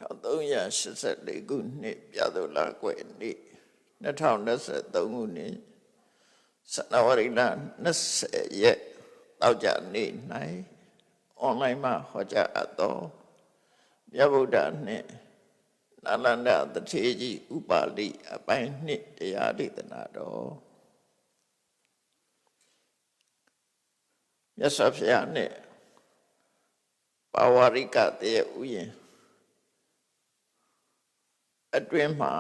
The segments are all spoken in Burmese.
1384ခုနှစ်ပြာသူလကွယ်နေ့2023ခုနှစ်ဇန်နဝါရီလ20ရက်တောက်ကြနေ့၌အွန်လိုင်းမှာဟောကြားအပ်သောမြတ်ဗုဒ္ဓနှင့်နာလန္ဒတထေကြီးဥပါလိအပိုင်းနှစ်တရားဒေသနာတော်မြတ်စွာဘုရားနှင့်ပါဝါရိကတည်းဥယျာဉ်အတွင်းမှာ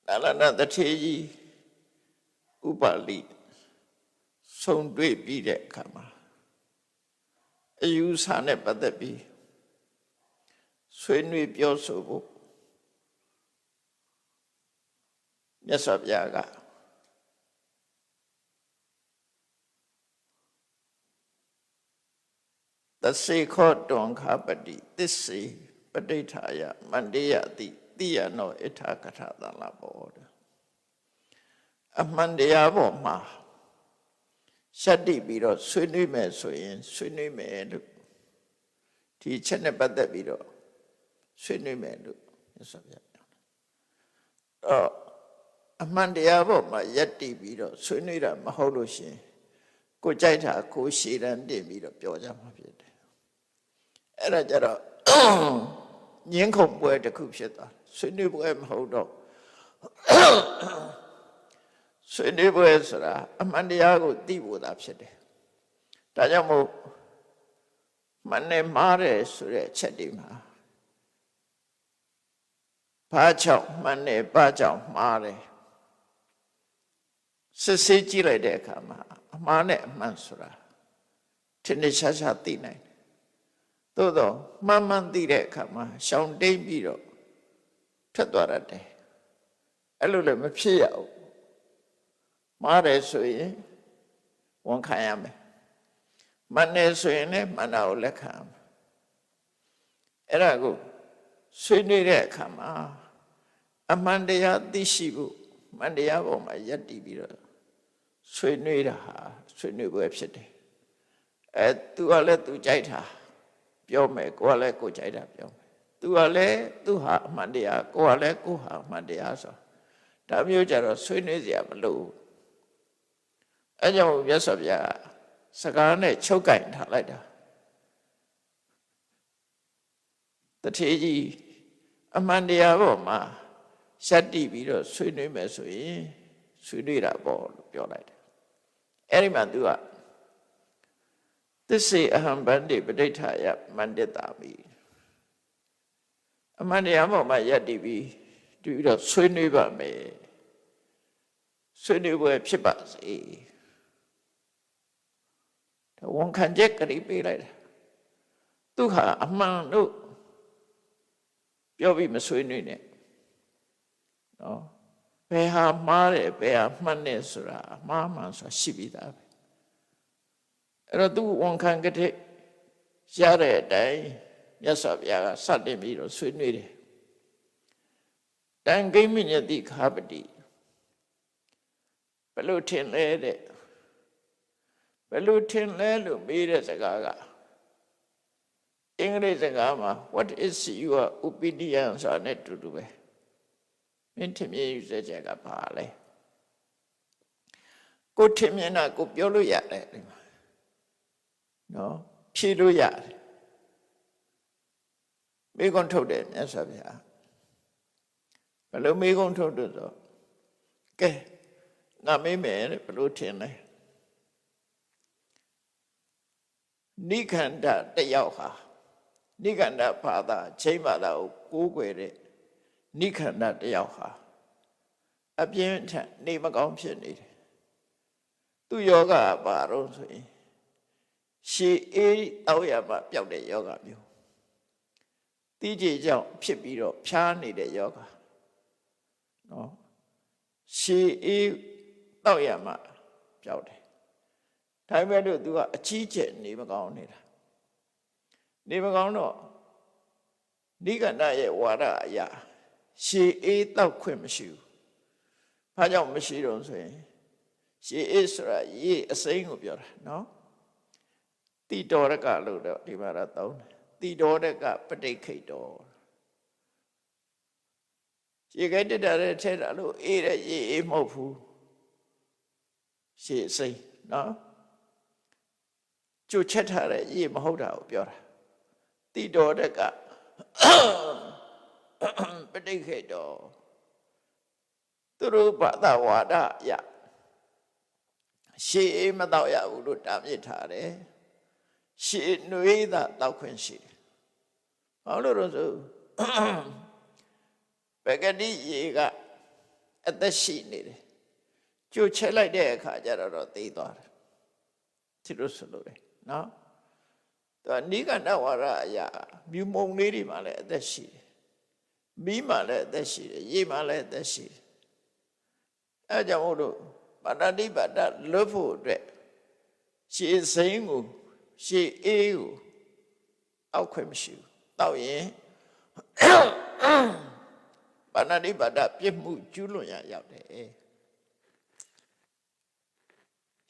နာလန္ဒတထေကြီးဥပါလိဆုံတွေ့ပြီးတဲ့အခါမှာအယူဆနဲ့ပတ်သက်ပြီးဆွေးနွေးပြောဆိုဖို့မြတ်စွာဘုရားကသစေခောတွန်ခါပတိသစ္စေပဋိဋ္ဌာယမန္တေယတိတိယနောဣထာကထသလဘောအမှန်တရားပေါ်မှာရှက်တိပြီးတော့ဆွေးနွေးမယ်ဆိုရင်ဆွေးနွေးမယ်လို့ဒီချက်နဲ့ပတ်သက်ပြီးတော့ဆွေးနွေးမယ်လို့မြတ်စွာဘုရားပြောတယ်အမှန်တရားပေါ်မှာယက်တိပြီးတော့ဆွေးနွေးတာမဟုတ်လို့ရှင်ကိုကြိုက်တာကိုရှည်တန်းတင်ပြီးတော့ပြောကြမှာဖြစ်တယ်အဲ့ဒါကြတော့ငင်းခုန်ပွဲတစ်ခုဖြစ်သွားဆွေးနွေးပွဲမဟုတ်တော့ဆွေးနွေးပွဲဆိုတာအမှန်တရားကိုသိဖို့သာဖြစ်တယ်ဒါကြောင့်မို့မှန်နဲ့မှားတယ်ဆိုတဲ့အချက်တွေမှာဘာကြောင့်မှန်နဲ့ဘာကြောင့်မှားတယ်စစ်ဆေးကြည့်လိုက်တဲ့အခါမှာအမှားနဲ့အမှန်ဆိုတာထင်ထင်ရှားရှားသိနိုင်တယ်သို့တော့မှန်မှန်သိတဲ့အခါမှာရှောင်တိတ်ပြီးတော့ထွက်သွားတယ်အဲ့လိုလည်းမဖြစ်ရဘူးမှားတယ်ဆိုရင်ဝန်ခံရမယ်မှန်တယ်ဆိုရင်လည်းမှန်တာကိုလက်ခံရမယ်အဲ့ဒါကိုဆွေးနွေးတဲ့အခါမှာအမှန်တရားသိရှိဖို့မှန်တရားပေါ်မှာယက်တည်ပြီးတော့ဆွေးနွေးတာဟာဆွေးနွေးပွဲဖြစ်တယ်သူကလည်းသူကြိုက်တာပြောမယ်ကိုကလည်းကိုကြိုက်တာပြောမယ်သူကလည်းသူဟာအမှန်တရားကိုကလည်းကိုဟာအမှန်တရားဆိုဒါမျိုးကြတော့ဆွေးနွေးစရာမလိုဘူးအဲကြောင့်မြတ်စွာဘုရားစကားနဲ့ချုပ်ကင်ထားလိုက်တာတထေကြီးအမှန်တရားပေါ်မှာရှက်တိပြီးတော့ဆွေးနွေးမယ်ဆိုရင်ဆွေးနွေးတာပေါ့လို့ပြောလိုက်တယ်အဲ့ဒီမှာသူကသစ္စေအဟံဗန္တိပဋိဋ္ဌာယမန္တတာမိအမှန်တရားပေါ်မှာယက်တိပြီးတော့ဆွေးနွေးပါမယ်ဆွေးနွေးပွဲဖြစ်ပါစေဝန်ခံချက်ကလေးပေးလိုက်တာသူဟာအမှန်လို့ပြောပြီးမဆွေးနွေးနဲ့နော်ဘယ်ဟာမှားတယ်ဘယ်ဟာမှန်တယ်ဆိုတာမှားမှန်ဆိုတာရှိပြီးသားပဲအဲ့တော့သူဝန်ခံကြတဲ့ရတဲ့အတိုင်းမြတ်စွာဘုရားကစတင်ပြီးတော့ဆွေးနွေးတယ်တန်ခိမိညတိခါပတိဘယ်လိုထင်လဲတဲ့ဘယ်လိုထင်လဲလို့မေးတဲ့စကားကအင်္ဂလိပ်စကားမှာ what is your opinion ဆိုတာနဲ့တူတူပဲမင်းထင်မြင်ယူဆချက်ကဘာလဲကိုထင်မြင်တာကိုပြောလို့ရတယ်ဒီမှာနော်ဖြေလို့ရတယ်မေးခွန်းထုတ်တယ်မြတ်စွာဘုရားဘယ်လိုမေးခွန်းထုတ်တယ်ဆိုကဲငါမေးမယ်ဘယ်လိုထင်လဲနိခန္ဓတယောက်ဟာနိခန္ဓဘာသာချိန်ဘာသာကိုကိုးကွယ်တဲ့နိခန္ဓတယောက်ဟာအပြင်းထန်နေမကောင်းဖြစ်နေတယ်သူယောဂဘာလို့ဆိုရင်ရှေးအေးတောက်ရမှပျောက်တဲ့ယောဂမျိုးတိကျကြောင့်ဖြစ်ပြီးတော့ဖြားနေတဲ့ယောဂနော်ရှေးအေးတောက်ရမှပျောက်တယ်ဒါပေမဲ့လို့သူကအကြီးကျယ်နေမကောင်းနေတာနေမကောင်းတော့နိဂန္ဓရဲ့ဝါဒအရာရှေးအေးတောက်ခွင့်မရှိဘူးဘာကြောင့်မရှိတော့ဆိုရင်ရှေးအေးဆိုတာရေအစိမ်းကိုပြောတာနော်တိတော်ရကလို့တော့ဒီမှာတော့သုံးတယ် တိတော်တဲ့ကပဋိခိတ်တော်ရေခဲတက်တာတဲ့ထဲတာလို့အေးတဲ့ရေအေးမဟုတ်ဘူးရှေ့စိမ့်နော်ကြိုချက်ထားတဲ့ရေမဟုတ်တာကိုပြောတာတိတော်တဲ့ကပဋိခိတ်တော်သူတို့ဘာသာဝါဒရရှေ့အေးမတော့ရဘူးလို့တားမြစ်ထားတယ်ရှေ့နွေးသာတောက်ခွင့်ရှိတယ်ဘာလို့လဲဆိုပဂတိရေကအသက်ရှိနေတယ်ကြိုချက်လိုက်တဲ့အခါကျတော့သိသွားတယ်ဒီလိုဆိုလို့လေနော်သူနိဂန္ဓဝါဒအရာမြူမုံလေးတွေမှာလည်းအသက်ရှိတယ်မီးမှာလည်းအသက်ရှိတယ်ရေမှာလည်းအသက်ရှိတယ်အဲကြောင့်မို့လို့ပါဏာတိပါဒလွတ်ဖို့အတွက်ရှေ့စိမ်းကိုရှေ့အေးကိုအောက်ခွင့်မရှိဘူးတောက်ရင်ပါဏာတိပါဒပြစ်မှုကျူးလွန်ရရောက်တယ်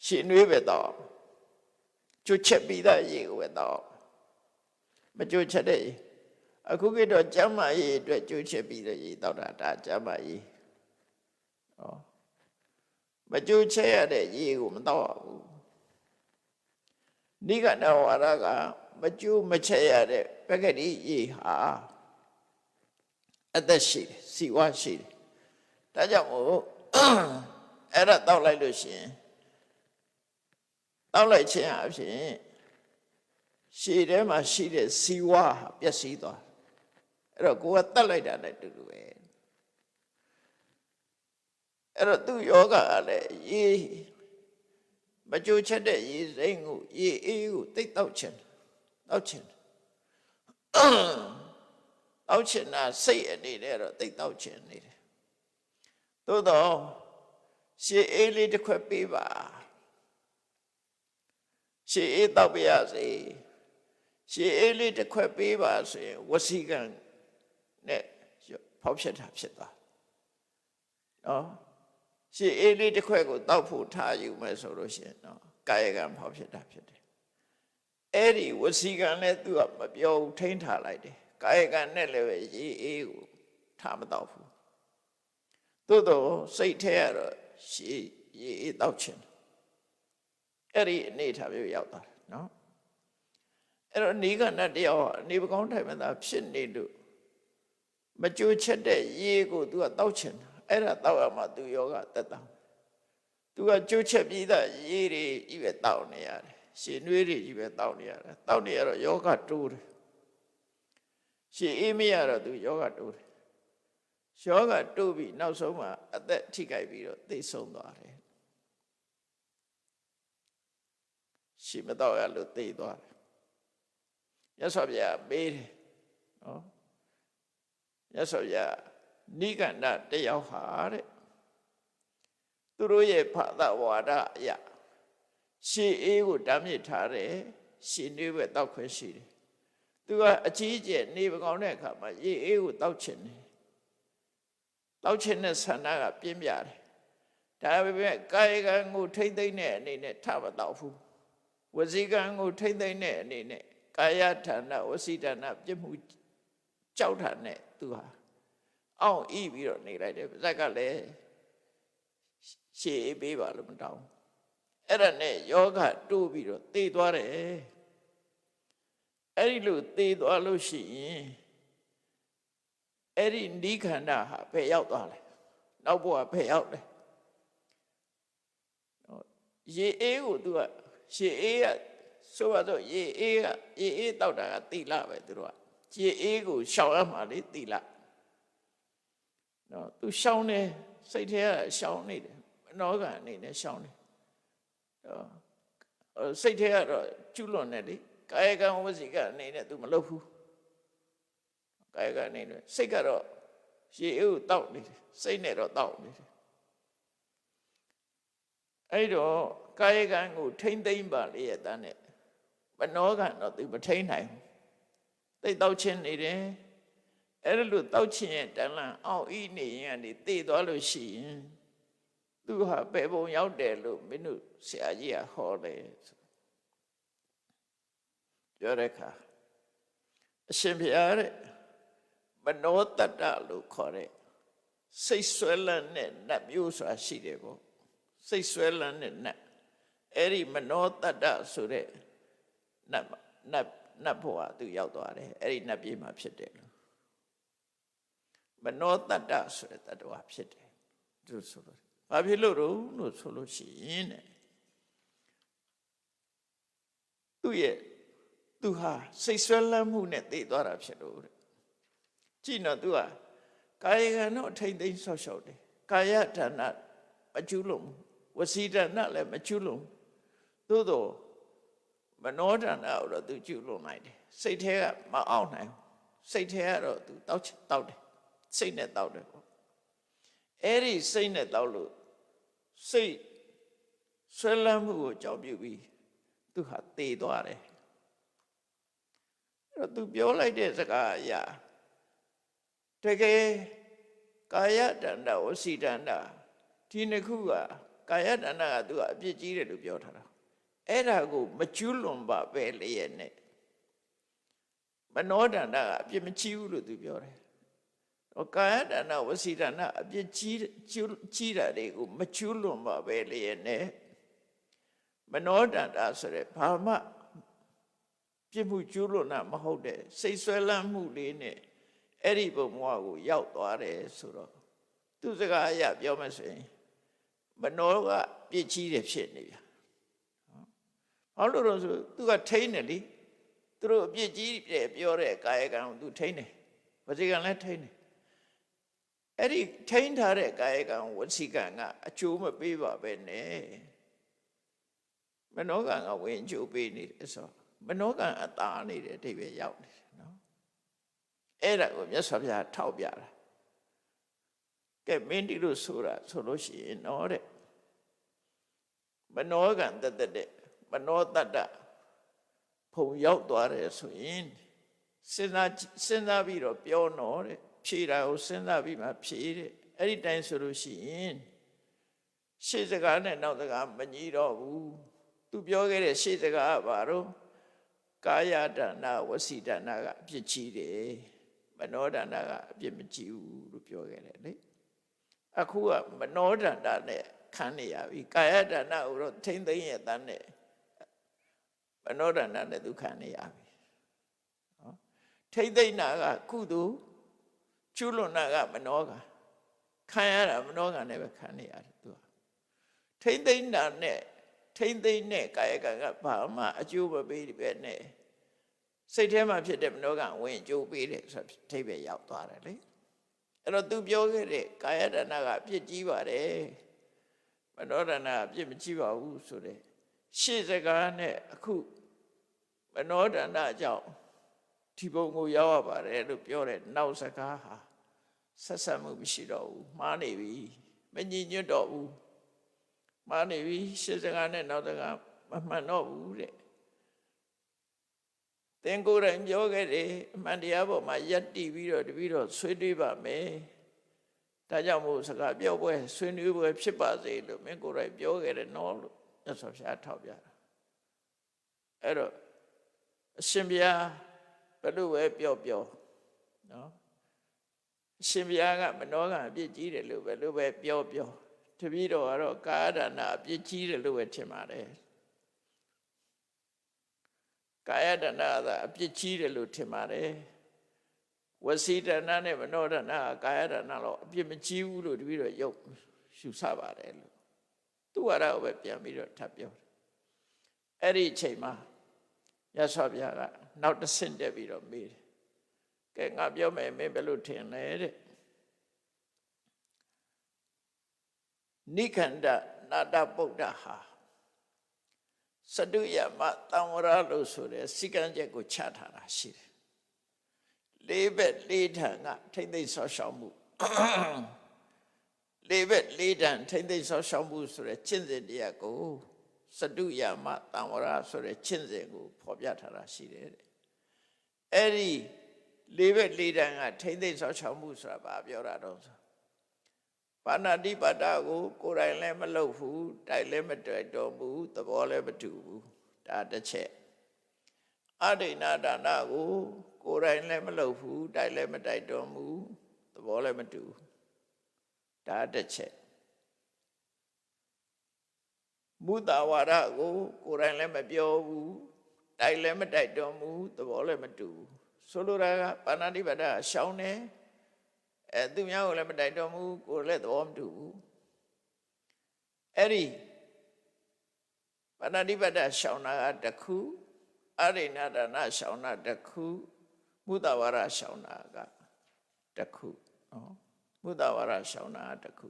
ရှေ့နွေးပဲတော့ကြွချက်ပြီးသားရေကိုပဲတော့မကြွချက်တဲ့အခုကတော့ကျမ်းမာရေးအတွက်ကြွချက်ပြီးတဲ့ရေတော့တာကျမ်းမာရေးမကြွချက်ရတဲ့ရေကိုမတော့ဘူးနိဂန္ဓဝါဒကမကြွမချက်ရတဲ့ပဂတိရေဟာအသက်ရှိတယ်စီဝါရှိတယ်ဒါကြောင့်မို့အဲ့ဒါတောက်လိုက်လို့ရှိရင်တောက်လိုက်ခြင်းအဖြစ်ရှေ့ထဲမှာရှိတဲ့စီဝါပျက်စီးသွားအဲ့တော့ကိုယ်ကတတ်လိုက်တာနဲ့တူတူပဲအဲ့တော့သူ့ယောဂကလည်းရေမကြိုချက်တဲ့ရေစိမ့်ကိုရေအေးကိုတိတ်တောက်ချင်တောက်ချင်တောက်ချင်တာစိတ်အနေနဲ့တော့တိတ်တောက်ချင်နေတယ်သို့တော့ရှေ့အေးလေးတစ်ခွက်ပေးပါရှေ့အေးတောက်ပြရစေရှေ့အေးလေးတစ်ခွက်ပေးပါဆိုရင်ဝစီကံနဲ့ဖောက်ဖြစ်တာဖြစ်သွားနော်ရှေ့အေးလေးတစ်ခွက်ကိုတောက်ဖို့ထားယူမယ်ဆိုလို့ရှိရင်နော်ကာယကံဖောက်ဖြစ်တာဖြစ်တယ်အဲ့ဒီဝစီကံနဲ့သူကမပြောဘူးထိန်းထားလိုက်တယ်ကာယကံနဲ့လည်းပဲရေအေးကိုထားမတော့ဘူးသို့တော့စိတ်ထဲကတော့ရှေ့ရေအေးတောက်ချင်အဲ့ဒီအနေထားမျိုးရောက်သွားတယ်နော်အဲ့တော့နိဂန္ဓတရားနေပကောင်းထိုင်မှသာဖြစ်နေလို့မကြိုချက်တဲ့ရေကိုသူကတောက်ချင်တာအဲ့ဒါတောက်ရမှသူယောဂတက်တာသူကကြိုချက်ပြီးသားရေတွေကြီးပဲတောက်နေရတယ်ရှည်နွေးတွေကြီးပဲတောက်နေရတယ်တောက်နေရတော့ယောဂတိုးတယ်ရှည်အေးမရတော့သူယောဂတိုးတယ်ယောဂတိုးပြီးနောက်ဆုံးမှအသက်ထိခိုက်ပြီးတော့သိဆုံးသွားတယ်ရှည်မတော့ရလို့သိသွားတယ်မြတ်စွာဘုရားပေးတယ်နော်မြတ်စွာဘုရားနိဂန္ဓတယောက်ဟာတဲ့သူတို့ရဲ့ဘာသာဝါဒအရရှေးအေးကိုတားမြစ်ထားတယ်ရှေးနေပဲတောက်ခွင့်ရှိတယ်သူကအကြီးကျယ်နေပကောင်းတဲ့အခါမှာရေအေးကိုတောက်ချင်တယ်တောက်ချင်တဲ့ဆန္ဒကပြင်းပြတယ်ဒါပေမဲ့ကာယကံကိုထိမ့်သိမ့်တဲ့အနေနဲ့ထမတော့ဘူးဝစီကံကိုထိမ့်သိမ့်တဲ့အနေနဲ့ကာယဌာနဝစီဌာနပြစ်မှုကြောက်တာနဲ့သူဟာအောင်ဤပြီးတော့နေလိုက်တယ်ပါဇက်ကလည်းရှေ့အေးပေးပါလို့မတောင်းအဲ့ဒါနဲ့ယောဂတိုးပြီးတော့သေသွားတယ်အဲ့ဒီလိုသေသွားလို့ရှိရင်အဲ့ဒီနိခန္ဓဟာဘယ်ရောက်သွားလဲနောက်ဘဝဘယ်ရောက်လဲရေအေးကိုသူကရှေ့အေးကဆိုတော့ရေအေးတောက်တာကတိလပဲသူတို့ကရေအေးကိုရှောင်ရမှာလေတိလနော်သူရှောင်နေစိတ်ထဲကရှောင်နေတယ်နောကအနေနဲ့ရှောင်နေစိတ်ထဲကတော့ကျွလွန်နေလေကာယကံဝစီကံအနေနဲ့သူမလုပ်ဘူးကာယကံအနေနဲ့စိတ်ကတော့ရေအေးကိုတောက်နေတယ်စိတ်နဲ့တော့တောက်နေတယ်အဲ့တော့ကာယကံကိုထိမ့်သိမ့်ပါလေရဲ့တန်းနဲ့မနောကံတော့သူမထိမ့်နိုင်ဘူးသိတောက်ချင်းနေတယ်အဲ့ဒါလို့တောက်ချင်းရဲ့တန်လန့်အောင်ဤနေရင်ကနေသိသွားလို့ရှိရင်သူဟာဘယ်ပုံရောက်တယ်လို့မင်းတို့ဆရာကြီးကဟောတယ်ပြောတဲ့အခါ အရှင်ဘုရားတဲ့မနောတတ္တလို့ခေါ်တဲ့စိတ်ဆွဲလန်းတဲ့နတ်မျိုးဆိုတာရှိတယ်ပေါ့စိတ်ဆွဲလန်းတဲ့နတ်အဲ့ဒီမနောတတ္တဆိုတဲ့နတ်ဘဝသူရောက်သွားတယ်အဲ့ဒီနတ်ပြည်မှာဖြစ်တယ်လို့မနောတတ္တဆိုတဲ့တတ္တဝါဖြစ်တယ်သူဆိုလို့ဘာဖြစ်လို့လို့ဆိုလို့ရှိရင်တဲ့သူဟာစိတ်ဆွဲလန်းမှုနဲ့တည်သွားတာဖြစ်လို့တဲ့ကြည့်တော့သူကကာယကံတော့ထိမ့်သိမ်းဆောက်ရှောက်တယ်ကာယဒါနမကျူးလွန်ဝစီဒါနလည်းမကျူးလွန်သို့တော့မနောဒါနကိုတော့သူကျူးလွန်နိုင်တယ်စိတ်ထဲကမအောင်နိုင်စိတ်ထဲကတော့သူတောက်တယ်စိတ်နဲ့တောက်တယ်ပေါ့အဲ့ဒီစိတ်နဲ့တောက်လို့စိတ်ဆွဲလန်းမှုကိုကြောက်ပြုပြီးသူဟာတည်သွားတယ်အဲ့တော့သူပြောလိုက်တဲ့စကားအရာတကယ်ကာယတဏ္ဍဝစီတဏ္ဍဒီနှစ်ခုကကာယတဏ္ဍကသူကအပြစ်ကြီးတယ်လို့ပြောထားတာအဲ့ဒါကိုမကျူးလွန်ပါပဲလျက်နဲ့မနောတဏ္ဍကအပြစ်မကြီးဘူးလို့သူပြောတယ်ကာယတဏ္ဍဝစီတဏ္ဍအပြစ်ကြီးတာတွေကိုမကျူးလွန်ပါပဲလျက်နဲ့မနောတဏ္ဍဆိုတဲ့ဘာမှပြစ်မှုကျူးလွန်တာမဟုတ်တဲ့စိတ်ဆွဲလန်းမှုလေးနဲ့အဲ့ဒီဘုံဘဝကိုရောက်သွားတယ်ဆိုတော့သူစကားအရပြောမှဆိုရင်မနောကပြစ်ကြီးတယ်ဖြစ်နေဗျာဘာလို့လဲဆိုသူကထိန်းတယ်လေသူတို့အပြစ်ကြီးတယ်ပြောတဲ့ကာယကံကိုသူထိန်းတယ်ဝစီကံလည်းထိန်းတယ်အဲ့ဒီထိန်းထားတဲ့ကာယကံဝစီကံကအကျိုးမပေးပါပဲနဲ့မနောကံကဝင်အကျိုးပေးနေတယ်ဆိုမနောကံအသာနေတဲ့အဓိပ္ပာယ်ရောက်နေတယ်နော်အဲ့ဒါကိုမြတ်စွာဘုရားထောက်ပြတာကဲမင်းဒီလိုဆိုတာဆိုလို့ရှိရင်တော့တဲ့မနောကံတတ်တဲ့မနောတတ္တဖုံရောက်သွားတယ်ဆိုရင်စဉ်းစားပြီးတော့ပြောတော့တဲ့ဖြေတာကိုစဉ်းစားပြီးမှဖြေတဲ့အဲ့ဒီတိုင်းဆိုလို့ရှိရင်ရှေ့စကားနဲ့နောက်စကားမညီတော့ဘူးသူပြောခဲ့တဲ့ရှေ့စကားကဘာတော့ကာယဒါနဝစီဒါနကအပြစ်ကြီးတယ်မနောဒါနကအပြစ်မကြီးဘူးလို့ပြောခဲ့တယ်လေအခုကမနောဒါနနဲ့ခံနေရပြီကာယဒါနကိုတော့ထိမ့်သိမ့်ရဲ့တန်းနဲ့မနောဒါနနဲ့သူခံနေရပြီနော်ထိမ့်သိမ့်တာကကုသိုလ်ကျุလွန်တာကမနောကခံရတာမနောကနဲ့ပဲခံနေရတယ်သူကထိမ့်သိမ့်တာနဲ့ထိမ့်သိမ့်တဲ့ကာယကံကဘာမှအကျိုးမပေးပဲနဲ့စိတ်ထဲမှာဖြစ်တဲ့မနောကဝင်အကျိုးပေးတယ်ဆိုအဓိပ္ပာယ်ရောက်သွားတယ်လေအဲ့တော့သူပြောခဲ့တဲ့ကာယဒါနကအပြစ်ကြီးပါတယ်မနောဒါနကအပြစ်မကြီးပါဘူးဆိုတဲ့ရှေ့စကားနဲ့အခုမနောဒါနအကြောင်းဒီဘုံကိုရောက်ရပါတယ်လို့ပြောတဲ့နောက်စကားဟာဆက်ဆက်မှုမရှိတော့ဘူးမှားနေပြီမညီညွတ်တော့ဘူးမှားနေပြီရှေ့စကားနဲ့နောက်စကားမမှန်တော့ဘူးတဲ့သင်ကိုယ်တိုင်ပြောခဲ့တယ်အမှန်တရားပေါ်မှာယက်တည်ပြီးတော့တပည့်တော်ဆွေးနွေးပါမယ်ဒါကြောင့်မို့စကားပြောပွဲဆွေးနွေးပွဲဖြစ်ပါစေလို့မင်းကိုယ်တိုင်ပြောခဲ့တယ်နော်လို့မြတ်စွာဘုရားထောက်ပြတာအဲ့တော့အရှင်ဘုရားဘယ်လိုပဲပြောနော်အရှင်ဘုရားကမနောကအပြစ်ကြီးတယ်လို့ဘယ်လိုပဲပြောတပည့်တော်ကတော့ကာယဒါနအပြစ်ကြီးတယ်လို့ပဲထင်ပါတယ်ကာယဒါနကအပြစ်ကြီးတယ်လို့ထင်ပါတယ်ဝစီဒါနနဲ့မနောဒါနကကာယဒါနတော့အပြစ်မကြီးဘူးလို့တပည့်တော်ယုတ်ရှုဆပါတယ်လို့သူ့ဝါဒကိုပဲပြန်ပြီးတော့ထပ်ပြောတယ်အဲ့ဒီအချိန်မှာရသော်ဘုရားကနောက်တစ်ဆင့်တက်ပြီးတော့မေးတယ်ကဲငါပြောမယ်မင်းဘယ်လိုထင်လဲတဲ့နိခန္ဓနာတပုဒ္ဒဟာစတုယမတံဝရလို့ဆိုတဲ့စိကံချက်ကိုချထားတာရှိတယ်လေးဘက်လေးထံကထိမ့်သိမ့်ဆောက်ရှောက်မှုလေးဘက်လေးထံထိမ့်သိမ့်ဆောက်ရှောက်မှုဆိုတဲ့ကျင့်စဉ်တရားကိုစတုယမတံဝရဆိုတဲ့ကျင့်စဉ်ကိုဖော်ပြထားတာရှိတယ်တဲ့အဲ့ဒီလေးဘက်လေးထံကထိမ့်သိမ့်ဆောက်ရှောက်မှုဆိုတာဘာပြောတာတော့ပါဏာတိပါဒကိုကိုယ်တိုင်လည်းမလုပ်ဘူးတိုက်လည်းမတိုက်တော့ဘူးသဘောလည်းမတူဘူးဒါတစ်ချက် အဒိဏဒါနကိုယ်တိုင်လည်းမလုပ်ဘူးတိုက်လည်းမတိုက်တော်မူသဘောလည်းမတူဒါတစ်ချက်မုဒ္ဒဝါဒကိုယ်တိုင်လည်းမပြောဘူးတိုက်လည်းမတိုက်တော်မူသဘောလည်းမတူဆိုလိုတာကပါဏာတိပါဒရှောင်းတယ်သူများကိုလည်းမတိုက်တော်မူကိုယ်လည်းသဘောမတူဘူးအဲ့ဒီပါဏာတိပါဒရှောင်းတာကတစ်ခုအရိဏဒါနရှောင်းတာတစ်ခုမုဒ္ဒဝါဒရှောင်းတာကတစ်ခုနော်မုဒ္ဒဝါဒရှောင်းတာတစ်ခု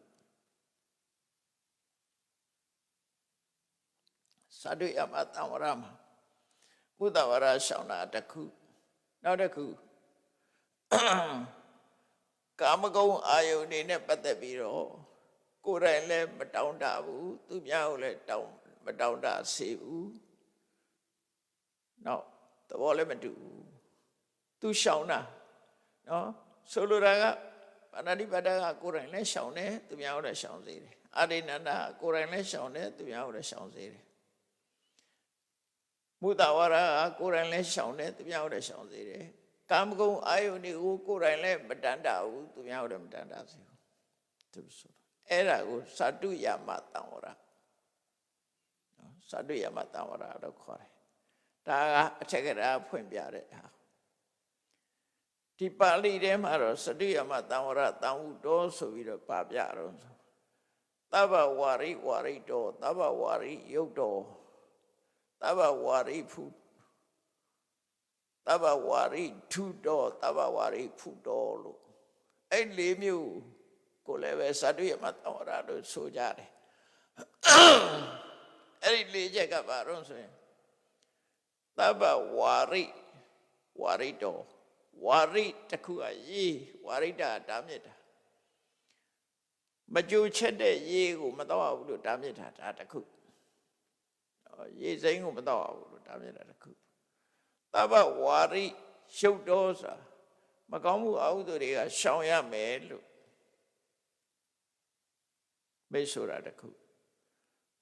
စာတုယမသံဝရမှာမုဒ္ဒဝါဒရှောင်းတာတစ်ခုနောက်တစ်ခုကာမဂုဏ်အာယုန်တွေနဲ့ပတ်သက်ပြီးတော့ကိုယ်တိုင်လည်းမတောင်းတဘူးသူများကိုလည်းမတောင်းတစေဘူးနောက်သဘောလည်းမတူဘူးသူရှောင်တာနော်ဆိုလိုတာကပါဏာတိပါဒကကိုယ်တိုင်လည်းရှောင်တယ်သူများကိုလည်းရှောင်စေတယ်အာရိဏနာကိုယ်တိုင်လည်းရှောင်တယ်သူများကိုလည်းရှောင်စေတယ်မုဒ္ဒဝါဒကကိုယ်တိုင်လည်းရှောင်တယ်သူများကိုလည်းရှောင်စေတယ်ကာမဂုဏ်အာယုန်တွေကိုကိုယ်တိုင်လည်းမတန်တဘူးသူများကိုလည်းမတန်တစေဘူးသူဆိုအဲ့ဒါကိုသတ္တုယမသံဝရနော်သတ္တုယမသံဝရလို့ခေါ်တယ်ဒါကအထက်ကရာဖွင့်ပြတဲ့ဟာဒီပါဠိထဲမှာတော့သတ္တုယမသံဝရတံဝုတော်ဆိုပြီးတော့ပါပြတော့သဗ္ဗဝါရိဝါရိတောသဗ္ဗဝါရိယုတ်တော်သဗ္ဗဝါရိဖုသဗ္ဗဝါရိထုတော်သဗ္ဗဝါရိဖုတော်လို့အဲ့လေးမျိုးကိုလည်းပဲသတ္တုယမသံဝရလို့ဆိုကြတယ်အဲ့ဒီလေးချက်ကဘာလို့ဆိုရင်သဗ္ဗဝါရိဝါရိတောဝါရိတခုကရေဝါရိတာတားမြစ်တာမကြိုချက်တဲ့ရေကိုမတော့ဘူးလို့တားမြစ်တာဒါတခုရေစိမ်းကိုမတော့ဘူးလို့တားမြစ်တာတခုသဗ္ဗဝါရိရှုပ်တော်ဆိုတာမကောင်းမှုအဟုသူတွေကရှောင်ရမယ်လို့မိတ်ဆိုတာတခု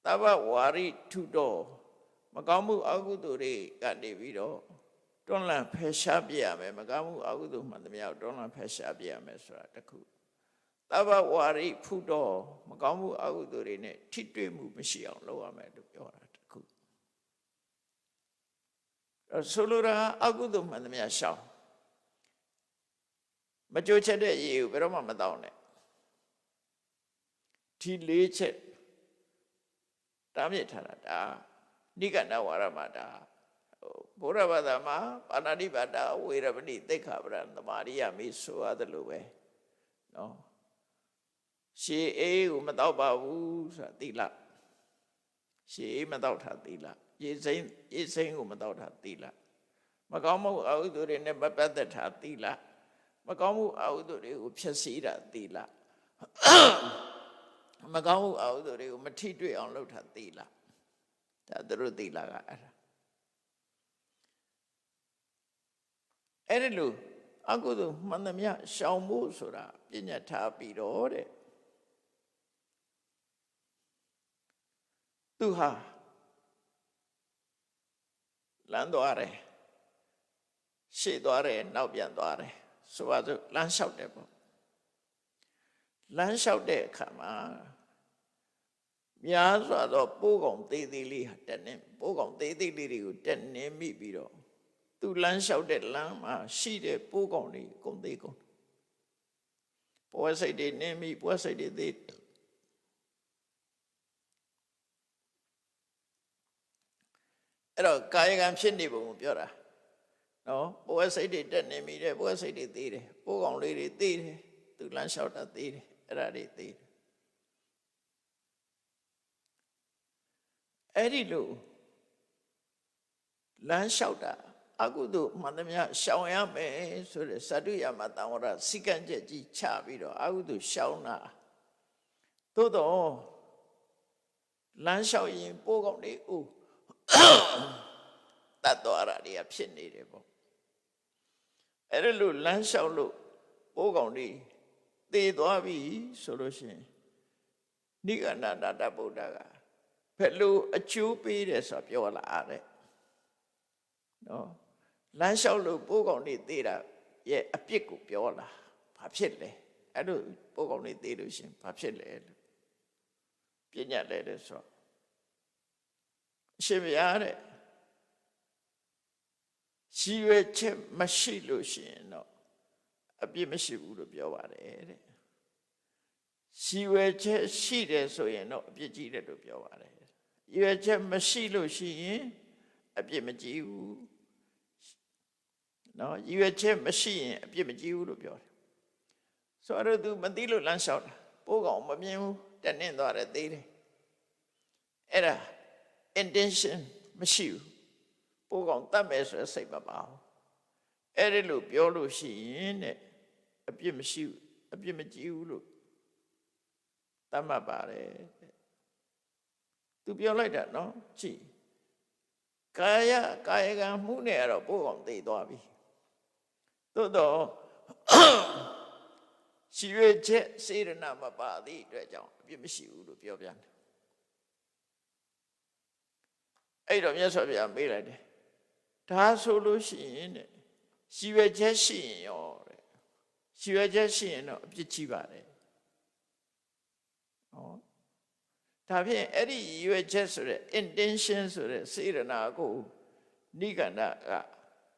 သဗ္ဗဝါရိထုတော်မကောင်းမှုအကုသိုလ်တွေကနေပြီးတော့တွန်းလှန်ဖယ်ရှားပြရမယ်မကောင်းမှုအကုသိုလ်မှန်သမျှတွန်းလှန်ဖယ်ရှားပြရမယ်ဆိုတာတခုသဗ္ဗဝါရိဖုတော်မကောင်းမှုအကုသိုလ်တွေနဲ့ထိတွေ့မှုမရှိအောင်လုပ်ရမယ်လို့ပြောတာတခုဆိုလိုတာအကုသိုလ်မှန်သမျှရှောင်မကြိုးချက်တဲ့ရေကိုဘယ်တော့မှမတောင်းနဲ့ဒီလေးချက်တားမြစ်ထားတာဒါနိဂန္ဓဝါရမတာဘုရားဘာသာမှာပါဏာတိပါဒဝေရမဏိသိက္ခာပဒသမာရိယမိဆိုရတယ်လို့ပဲနော်ရှေးအေးကိုမတော့ပါဘူးဆိုတာသီလရှေးအေးမတော့တာသီလရေစိမ်းကိုမတော့တာသီလမကောင်းမှုအဟုသူတွေနဲ့မပတ်သက်တာသီလမကောင်းမှုအဟုသူတွေကိုဖျက်ဆီးတာသီလမကောင်းမှုအဟုသူတွေကိုမထိတွေ့အောင်လုပ်တာသီလဒါသူတို့သီလကအဲ့ဒီလိုအကုသိုလ်မှန်သမျှရှောင်ဖို့ဆိုတာပြညတ်ထားပြီးတော့တဲ့သူဟာလမ်းသွားတယ်ရှေ့သွားတယ်နောက်ပြန်သွားတယ်ဆိုပါစို့လမ်းလျှောက်တယ်ပေါ့လမ်းလျှောက်တဲ့အခါမှာများစွာသောပိုးကောင်သေးသေးလေးဟာတက်နေပိုးကောင်သေးသေးလေးတွေကိုတက်နေမိပြီးတော့သူလမ်းလျှောက်တဲ့လမ်းမှာရှိတဲ့ပိုးကောင်တွေကုန်သေးကုန်ပွဲစိတ်တွေနေမိပွဲစိတ်တွေသေးအဲ့တော့ကာယကံဖြစ်နေပုံကိုပြောတာနော်ပွဲစိတ်တွေတက်နေမိတယ်ပွဲစိတ်တွေသေးတယ်ပိုးကောင်လေးတွေသေးတယ်သူလမ်းလျှောက်တာသေးတယ်အဲ့ဒါတွေသေးတယ်အဲ့ဒီလိုလမ်းလျှောက်တာအကုသိုလ်မှန်သမျှရှောင်ရမယ်ဆိုတဲ့သတ္တုယမသံဝရစိကံချက်ကြီးချပြီးတော့အကုသိုလ်ရှောင်တာသို့တော့လမ်းလျှောက်ရင်ပိုးကောင်တွေဥတတ်သွားတာတွေကဖြစ်နေတယ်ပေါ့အဲ့ဒါလို့လမ်းလျှောက်လို့ပိုးကောင်တွေသေသွားပြီဆိုလို့ရှိရင်နိဂန္ဓနာတဗုဒ္ဓကဘယ်လိုအကျိုးပေးတယ်ဆိုပြောလာတဲ့နော် လမ်းလျှောက်လို့ပိုးကောင်တွေသေးတာရဲ့အပြစ်ကိုပြောလာဘာဖြစ်လဲအဲ့လိုပိုးကောင်တွေသေးလို့ရှင်ဘာဖြစ်လဲလို့ပြညတ်လဲတဲ့ဆိုအရှင်ဘုရားတဲ့ရှိရွယ်ချက်မရှိလို့ရှင်တော့အပြစ်မရှိဘူးလို့ပြောပါတယ်တဲ့ရှိရွယ်ချက်ရှိတယ်ဆိုရင်တော့အပြစ်ကြီးတယ်လို့ပြောပါတယ်ရွယ်ချက်မရှိလို့ရှိရင်အပြစ်မကြီးဘူးနော်ရွယ်ချက်မရှိရင်အပြစ်မကြီးဘူးလို့ပြောတယ်ဆိုတော့သူမသိလို့လမ်းလျှောက်တာပိုးကောင်မမြင်ဘူးတက်နှင်းသွားတယ်သေးတယ်အဲ့ဒါ intention မရှိဘူးပိုးကောင်တတ်မယ်ဆိုစိတ်မပါဘူးအဲ့ဒီလိုပြောလို့ရှိရင်တဲ့အပြစ်မရှိဘူးအပြစ်မကြီးဘူးလို့တတ်မှတ်ပါတယ်သူပြောလိုက်တာနော်ကြည့်ကာယကံမှုနဲ့ကတော့ပိုးကောင်သိသွားပြီသို့တော့ရှိရွယ်ချက်စေရနာမပါသည့်အတွက်ကြောင့်အပြစ်မရှိဘူးလို့ပြောပြန်တယ်အဲ့တော့မြတ်စွာဘုရားမေးလိုက်တယ်ဒါဆိုလို့ရှိရင်တဲ့ရှိရွယ်ချက်ရှိရင်ရောတဲ့ရှိရွယ်ချက်ရှိရင်တော့အပြစ်ကြီးပါတယ်ဟောဒါဖြင့်အဲ့ဒီရွယ်ချက်ဆိုတဲ့ intention ဆိုတဲ့စေရနာကိုနိဂန္ဓက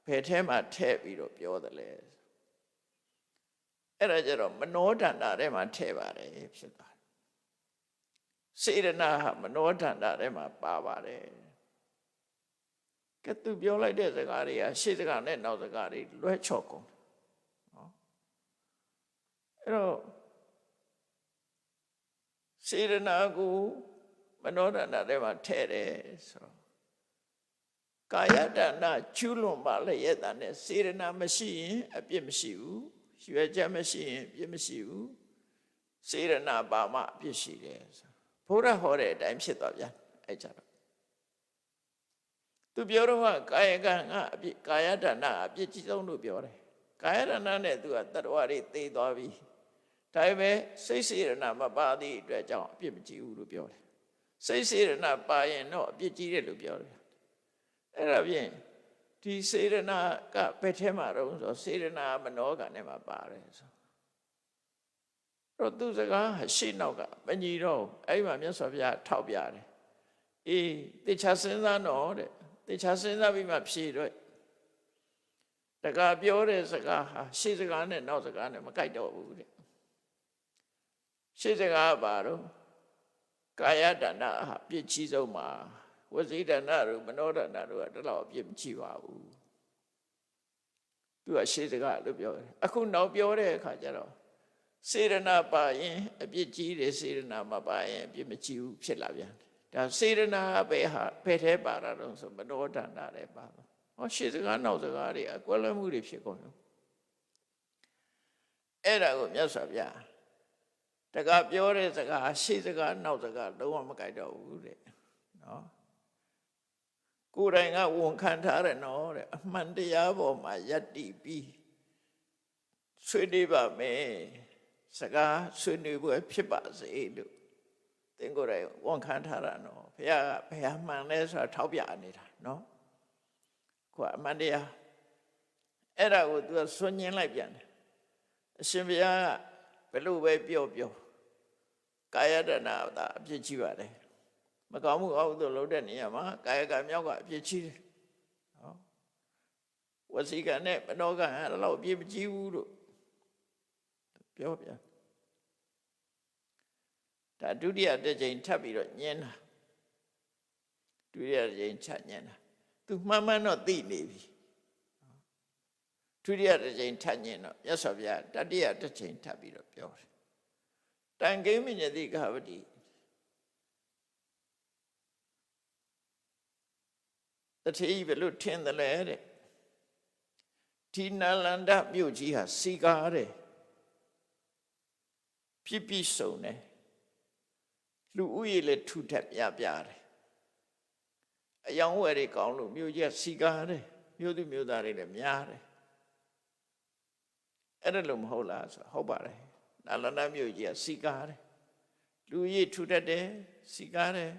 ဘယ်ထဲမှာထည့်ပြီးတော့ပြောတယ်လဲအဲ့ဒါကြတော့မနောဒန္တာထဲမှာထည့်ပါတယ်ဖြစ်သွားတယ်စေရနာဟာမနောဒန္တာထဲမှာပါပါတယ်ကဲသူပြောလိုက်တဲ့စကားတွေကရှေ့စကားနဲ့နောက်စကားတွေလွဲချော်ကုန်နော်အဲ့တော့စေရနာကိုမနောဒန္တာထဲမှာထည့်တယ်ဆိုတော့ကာယတဏ္ဍကျူးလွန်ပါလျက်တန်နဲ့စေရနာမရှိရင်အပြစ်မရှိဘူးရွယ်ချက်မရှိရင်အပြစ်မရှိဘူးစေရနာပါမှအပြစ်ရှိတယ်ဘုရားဟောတဲ့အတိုင်းဖြစ်သွားပြန်အဲ့ကြတော့သူပြောတော့ကာယကံကအပြစ်ကာယတဏ္ဍအပြစ်ကြီးဆုံးလို့ပြောတယ်ကာယတဏ္ဍနဲ့သူကတတ္တဝါတွေသိသွားပြီဒါပေမဲ့စိတ်စေရနာမပါသည့်အတွက်ကြောင့်အပြစ်မကြီးဘူးလို့ပြောတယ်စိတ်စေရနာပါရင်တော့အပြစ်ကြီးတယ်လို့ပြောတယ်အဲ့ဒါဖြင့်ဒီစေရနာကဘယ်ထဲမှာတော့ဆိုစေရနာမနောကံထဲမှာပါတယ်ဆိုတော့သူစကားရှေ့နောက်ကမညီတော့အဲ့ဒီမှာမြတ်စွာဘုရားထောက်ပြတယ်အေးတေချာစဉ်းစားတော့တဲ့တေချာစဉ်းစားပြီးမှဖြေတော့တခါပြောတဲ့စကားဟာရှေ့စကားနဲ့နောက်စကားနဲ့မကိုက်တော့ဘူးတဲ့ရှေ့စကားပါတော့ကာယတဏ္ဍဟာပြည့်ကြီးဆုံးမှာဝစီတဏ္ဍတို့မနောတဏ္ဍတို့ကတလောက်အပြည့်မကြည့်ပါဘူးသူကရှေ့စကားလို့ပြောတယ်အခုနောက်ပြောတဲ့အခါကျတော့စေရနာပါရင်အပြည့်ကြီးတယ်စေရနာမပါရင်အပြည့်မကြည့်ဘူးဖြစ်လာပြန်တယ်ဒါစေရနာပဲဟာဘယ်ထဲပါတာတော့ဆိုမနောတဏ္ဍလည်းပါတော့ဟောရှေ့စကားနောက်စကားတွေအကွဲလွဲမှုတွေဖြစ်ကုန်ရောအဲ့ဒါကိုမြတ်စွာဘုရားတကပြောတဲ့စကားရှေ့စကားနောက်စကားလုံးဝမကြိုက်တော့ဘူးတဲ့နော်ကိုယ်တိုင်ကဝန်ခံထားတယ်နော်တဲ့အမှန်တရားပေါ်မှာယက်တည်ပြီးဆွေးနွေးပါမယ်စကားဆွေးနွေးပွဲဖြစ်ပါစေလို့သင်ကိုယ်တိုင်ဝန်ခံထားတာနော်ဘုရားကဘယ်ဟာမှန်လဲဆိုတာထောက်ပြနေတာနော်ကိုယ်အမှန်တရားအဲ့ဒါကိုသူကဆွညင်းလိုက်ပြန်တယ်အရှင်ဘုရားကဘယ်လိုပဲပြောကာယတဏ္ဍာအပြစ်ကြီးပါတယ်မကောင်းမှုအောက်သို့လှုပ်တဲ့နေရာမှာကာယကံမြောက်ကအပြစ်ကြီးတယ်နော်ဝစီကံနဲ့မနောကံအဲ့လောက်အပြစ်မကြီးဘူးလို့ပြောပြန်ဒါဒုတိယတစ်ချိန်ထပ်ပြီးတော့ညင်းတာဒုတိယတစ်ချိန်ချညင်းတာသူမှန်မှန်တော့သိနေပြီဒုတိယတစ်ချိန်ထပ်ညင်းတော့မြတ်စွာဘုရားတတိယတစ်ချိန်ထပ်ပြီးတော့ပြောတယ်တန်ကိမညတိကဝတိတထေးဘယ်လိုထင်တယ်လဲတဲ့ဒီနာလန္ဒမြို့ကြီးဟာစီကားတဲ့ပြည့်ပြည့်စုံတယ်လူဦးရေလည်းထူထပ်ပြပြတယ်အယောင်ဝယ်တွေကောင်းလို့မြို့ကြီးကစီကားတယ်မြို့သူမြို့သားတွေလည်းများတယ်အဲ့ဒါလို့မဟုတ်လားဆိုဟုတ်ပါတယ်နာလန္ဒမြို့ကြီးကစီကားတယ်လူဦးရေထူထပ်တယ်စီကားတယ်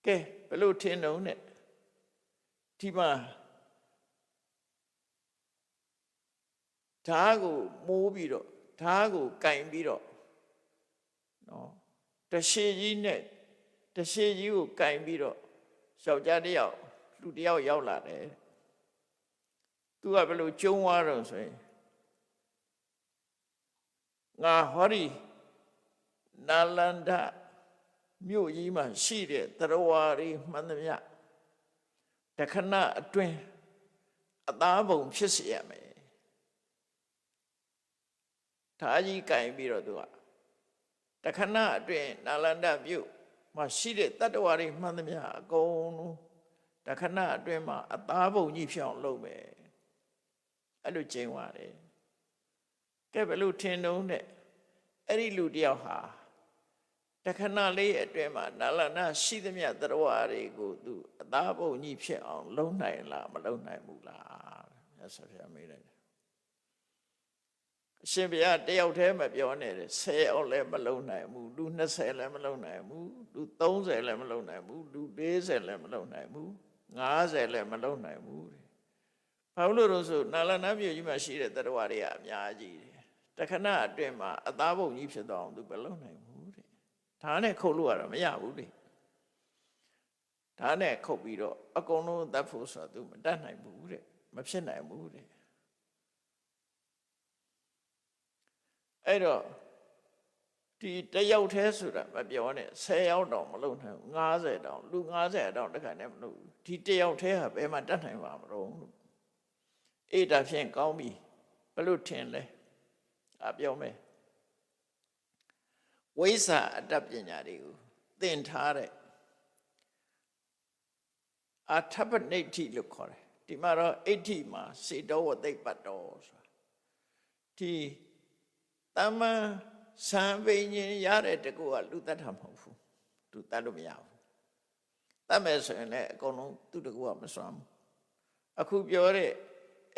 ကဲဘယ်လိုထင်တော့နဲ့ ဒီမှာဓာတ်ကိုမိုးပြီးတော့ဓာတ်ကိုကင်ပြီးတော့နော်တရှည်ကြီးနဲ့တရှည်ကြီးကိုကင်ပြီးတော့ယောက်ျားတစ်ယောက်လူတစ်ယောက်ရောက်လာတယ်သူကဘယ်လိုကျုံသွားတော့ဆိုရင်ငါဟောဒီနာလန္ဒမြို့ကြီးမှာရှိတဲ့သရဝါရီမှန်သမျှတခဏအတွင်းအသားပုံဖြစ်စေရမယ်ဓာကြီးကင်ပြီးတော့သူကတခဏအတွင်းနာလန္ဒမြို့မှာရှိတဲ့တတ္တဝါတွေမှန်သမျှအကုန်လုံးတခဏအတွင်းမှာအသားပုံကြီးဖြစ်အောင်လုပ်မယ်အဲ့လိုကျင်းသွားတယ်ကဲဘယ်လိုထင်တုံးတဲ့အဲ့ဒီလူတယောက်ဟာတခဏလေးအတွင်းမှာနာလန္ဒရှိသမျှတတ္တဝါတွေကိုသူအသားပုံကြီးဖြစ်အောင်လုပ်နိုင်လားမလုပ်နိုင်ဘူးလားမြတ်စွာဘုရားမေးလိုက်တယ်အရှင်ဘုရားတယောက်တည်းမပြောနဲ့10ယောက်လည်းမလုံနိုင်ဘူးလူ20လည်းမလုံနိုင်ဘူးလူ30လည်းမလုံနိုင်ဘူးလူ40လည်းမလုံနိုင်ဘူး50လည်းမလုံနိုင်ဘူးတဲ့ဘာလို့လို့ဆိုနာလန္ဒမြို့ကြီးမှာရှိတဲ့သတ္တဝါတွေကအများကြီးတယ်တခဏအတွင်းမှာအသားပုံကြီးဖြစ်သွားအောင်သူမလုံနိုင်ဘူးတဲ့ဒါနဲ့ခုတ်လို့ရတော့မရဘူးတဲ့ဒါနဲ့ခုတ်ပြီးတော့အကုန်လုံးသတ်ဖို့ဆိုတော့သူမတတ်နိုင်ဘူးတဲ့မဖြစ်နိုင်ဘူးတဲ့အဲ့တော့ဒီတယောက်တည်းဆိုတာမပြောနဲ့10ယောက်တောင်မလုပ်နိုင်ဘူး50တောင်လူ50တောင်တခါနဲ့မလုပ်ဘူးဒီတယောက်တည်းဟာဘယ်မှာတတ်နိုင်ပါမလို့အေးဒါဖြင့်ကောင်းပြီဘလို့ထင်လဲအပြောမယ်ဝိဇ္ဇာအတ္တပညာတွေကိုသင်ထားတဲ့အာထပနိဋ္ဌိလို့ခေါ်တယ်ဒီမှာတော့အဋ္ဌိမှာစေတောဝသိပ္ပတ္တောဆိုတာဒီတမန်စံပင်ញင်ရတဲ့တကူကလူတတ်တာမဟုတ်ဘူးလူတတ်လို့မရဘူးတတ်မယ်ဆိုရင်လည်းအကုန်လုံးသူ့တကူကမစွမ်းဘူးအခုပြောတဲ့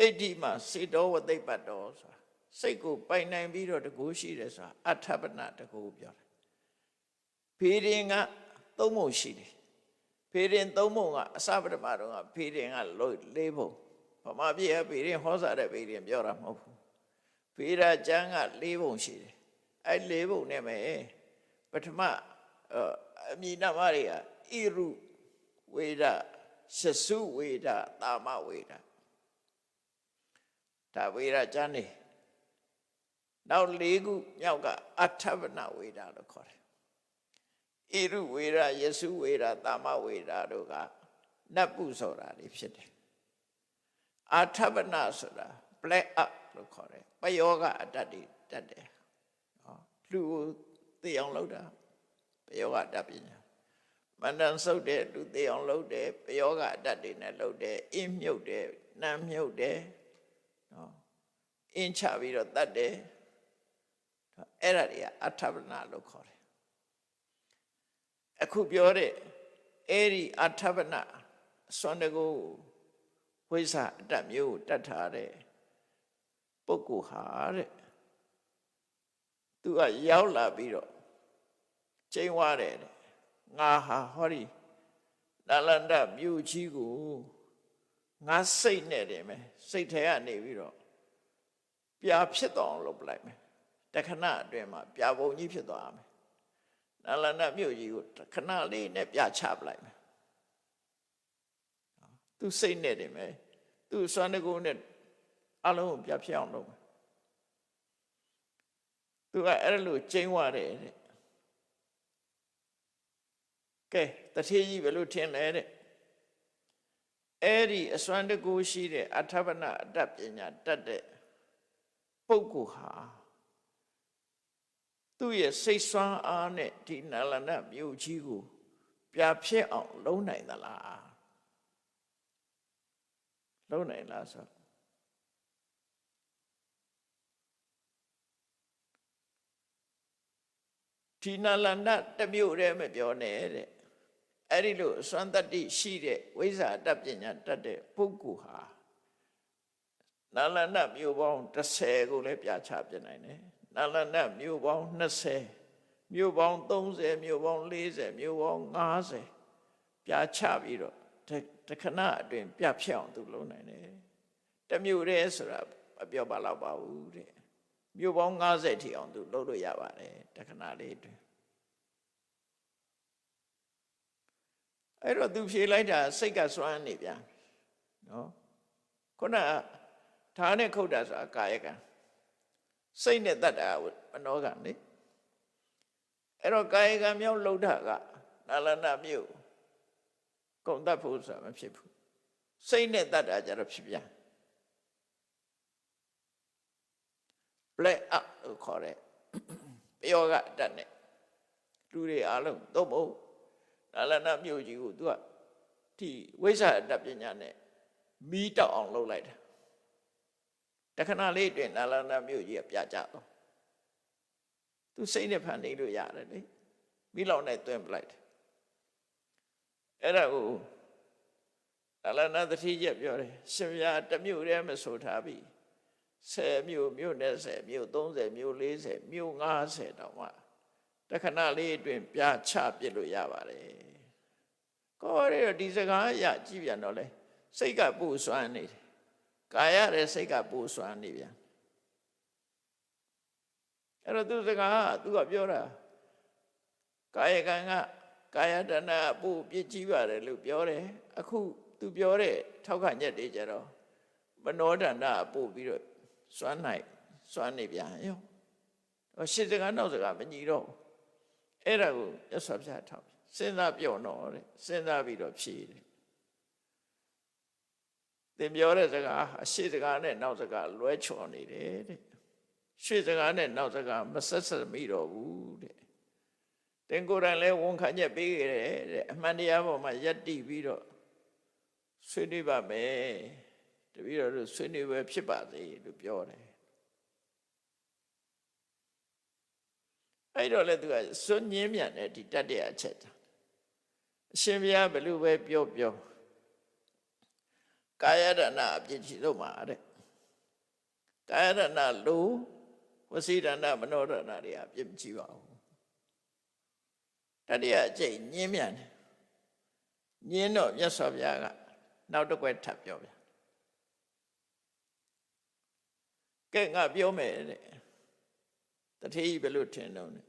အဋ္ဌိမှာစေတောဝသိပ္ပတ္တောဆိုတာစိတ်ကိုပိုင်နိုင်ပြီးတော့တကူရှိတယ်ဆိုတာအထပနတကူပြောတယ်ဖေရင်က3ပုံရှိတယ်ဖေရင်3ပုံကအစပထမတော့ကဖေရင်က4ပုံဗမာပြည်ကဖေရင်ဟောစားတဲ့ဖေရင်ပြောတာမဟုတ်ဘူးဖေရာကျမ်းက4ပုံရှိတယ်အဲ့4ပုံနဲ့မယ်ပထမအမည်နာမတွေကဣရုဝေဒရှစုဝေဒတာမဝေဒဒါဝေဒကျမ်းနေနောက်4ခုမြောက်ကအထပနဝေဒလို့ခေါ်တယ်ဣရုဝေဒယစုဝေဒတာမဝေဒတို့ကနတ်ပုဆိုတာတွေဖြစ်တယ်အထပနဆိုတာ black up လို့ခေါ်တယ်ပယောဂအတ္တတွေတတ်တယ်လူကိုသိအောင်လုပ်တာပယောဂအတ္တပညာမန္တန်ဆုပ်တဲ့လူသိအောင်လုပ်တယ်ပယောဂအတ္တတွေနဲ့လုပ်တယ်အင်းမြုပ်တယ်နမ်းမြုပ်တယ်နော်အင်းချပြီးတော့တတ်တယ်အဲ့ဒါတွေကအထပနလို့ခေါ်တယ်အခုပြောတဲ့အဲ့ဒီအထပနစွမ်းတကူဝိဇ္ဇာအတ္တမျိုးတတ်ထားတဲ့ပုဂ္ဂိုလ်ဟာတဲ့သူကရောက်လာပြီးတော့ကျိန်းဝါတယ်တဲ့ငါဟာဟောဒီနာလန္ဒမြို့ကြီးကိုငါစိတ်နဲ့တယ်မယ်စိတ်ထဲကနေပြီးတော့ပြာဖြစ်သွားအောင်လုပ်လိုက်မယ်တခဏအတွင်းမှာပြာပုံကြီးဖြစ်သွားမယ်နာလန္ဒမြို့ကြီးကိုတခဏလေးနဲ့ပြချပလိုက်မယ်သူစိတ်နဲ့တယ်မယ်သူစွမ်းတကူနဲ့အလုံးကိုပြဖြစ်အောင်လုပ်မယ်သူကအဲ့လိုကျိန်းဝတယ်တဲ့ကဲတထေးကြီးဘယ်လိုထင်လဲတဲ့အဲ့ဒီအစွမ်းတကူရှိတဲ့အထပနအတ္တပညာတတ်တဲ့ပုဂ္ဂိုလ်ဟာသူ့ရဲ့စိတ်စွမ်းအားနဲ့ဒီနာလန္ဒမြို့ကြီးကိုပြဖြစ်အောင်လုပ်နိုင်သလားလုပ်နိုင်လားဆိုဒီနာလန္ဒတမျိုးတည်းမပြောနဲ့တဲ့အဲ့ဒီလိုအစွမ်းတတ္တိရှိတဲ့ဝိဇ္ဇာတတ်ပညာတတ်တဲ့ပုဂ္ဂိုလ်ဟာနာလန္ဒမျိုးပေါင်း30ကိုလည်းပြချပြနိုင်တယ်နာလန္ဒမျိုးပေါင်း20မျိုးပေါင်း30မျိုးပေါင်း40မျိုးပေါင်း50ပြချပြီးတော့တ တခဏအတွင်းပြဖြတ်အောင်သူလုပ်နိုင်တယ်တမျိုးတည်းဆိုတာမပြောပါတော့ပါဘူးတဲ့မြို့ပေါင်း90ထိအောင်သူလုပ်လို့ရပါတယ်တခဏလေးအတွင်းအဲ့တော့သူဖြေလိုက်တာစိတ်ကစွမ်းနေပြန်နော်ခုနဓာတ်နဲ့ခုတ်တာဆိုတာကာယကံစိတ်နဲ့တတ်တာမနောကံလေအဲ့တော့ကာယကံမြောက်လှုပ်တာကနာလနာမြို့ကုံတတ်ဖို့ဆိုတာမဖြစ်ဘူးစိတ်နဲ့တတ်တာကြတော့ဖြစ်ပြန် black up လို့ခေါ်တဲ့ပျောကတတ်နဲ့လူတွေအားလုံးသို့မဟုတ်နာလနာမြို့ကြီးကိုသူကဒီဝိဇ္ဇာတတ်ပညာနဲ့မီးတောက်အောင်လုပ်လိုက်တာတခဏလေးအတွင်းနာလနာမြို့ကြီးကပြကြတော့သူစိတ်နဲ့ဖန်နေလို့ရတယ်လေမိလောင်နဲ့တွင်းပလိုက်တယ်အဲ့ဒါကိုနာလနာသတိချက်ပြောတယ်ရှင်ဗျာတစ်မြို့တည်းမဆိုထားပြီ10မြို့မြို့နဲ့10မြို့30မြို့40မြို့50တောင်မှတခဏလေးအတွင်းပြချပြစ်လို့ရပါတယ်ကိုယ်ရဒီစကားအရာကြည့်ပြန်တော့လေစိတ်ကပူဆွမ်းနေတယ်ကာယရဲ့စိတ်ကပူဆွမ်းနေပြန်အဲ့တော့သူစကားသူကပြောတာကာယကံကကာယတဏအပူပြစ်ကြီးပါတယ်လို့ပြောတယ်အခုသူပြောတဲ့ထောက်ခံချက်တွေကြတော့မနောတဏအပူပြီးတော့စွမ်းနေပြန်ရောတော့ရှစ်စကားနောက်စကားမညီတော့အဲ့ဒါကိုရသော်ပြထောက်စဉ်းစားပြောတော့တဲ့စဉ်းစားပြီးတော့ဖြေတယ်သင်ပြောတဲ့စကားရှေ့စကားနဲ့နောက်စကားလွဲချော်နေတယ်တဲ့ရှေ့စကားနဲ့နောက်စကားမဆက်ဆက်မိတော့ဘူးတဲ့သင်ကိုယ်တိုင်လည်းဝန်ခံချက်ပေးခဲ့တယ်တဲ့အမှန်တရားပေါ်မှာယက်တည်ပြီးတော့ဆွေးနွေးပါမယ်တပည့်တော်တို့ဆွေးနွေးပဲဖြစ်ပါစေလို့ပြောတယ်အဲ့တော့လည်းသူကစွန့်ညင်းမြန်တဲ့ဒီတတ်တဲ့အချက်အရှင်ဘုရားဘယ်လိုပဲပြောကာယဒနာအပြစ်ကြီးဆုံးပါတဲ့ကာယဒနာလို့ဝစီဒနာမနောဒနာတွေအပြစ်မကြီးပါဘူးတတိယအကျိတ်ညင်းမြန်တယ်ညင်းတော့မြတ်စွာဘုရားကနောက်တစ်ခွက်ထပ်ပြောဗျာကဲငါပြောမယ်တဲ့တထေးဘယ်လိုထင်တော့လဲ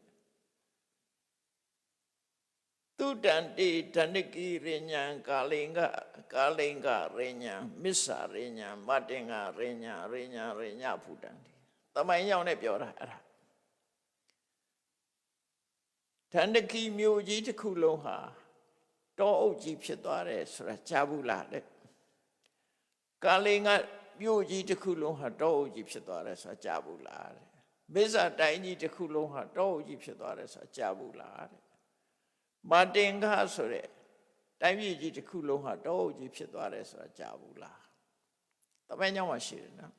သူတန်တေဓနိကိရိညာကာလိင်္ဂရိညာမစ္ဆာရိညာမတ္တင်္ဂရိညာဖူတံဒီသမိုင်းရောက်နဲ့ပြောတာအဲ့ဒါဓန္တကိမြို့ကြီးတစ်ခုလုံးဟာတောအုပ်ကြီးဖြစ်သွားတယ်ဆိုတာကြားဘူးလားတဲ့ကာလိင်္ဂမြို့ကြီးတစ်ခုလုံးဟာတောအုပ်ကြီးဖြစ်သွားတယ်ဆိုတာကြားဘူးလားတဲ့မစ္ဆာတိုင်းကြီးတစ်ခုလုံးဟာတောအုပ်ကြီးဖြစ်သွားတယ်ဆိုတာကြားဘူးလားတဲ့မတင်္ဂဆိုတဲ့တိုင်းပြည်ကြီးတစ်ခုလုံးဟာတောအုပ်ကြီးဖြစ်သွားတယ်ဆိုတာကြားဘူးလားတပည့်ကြောင့်မှရှိတယ်နော်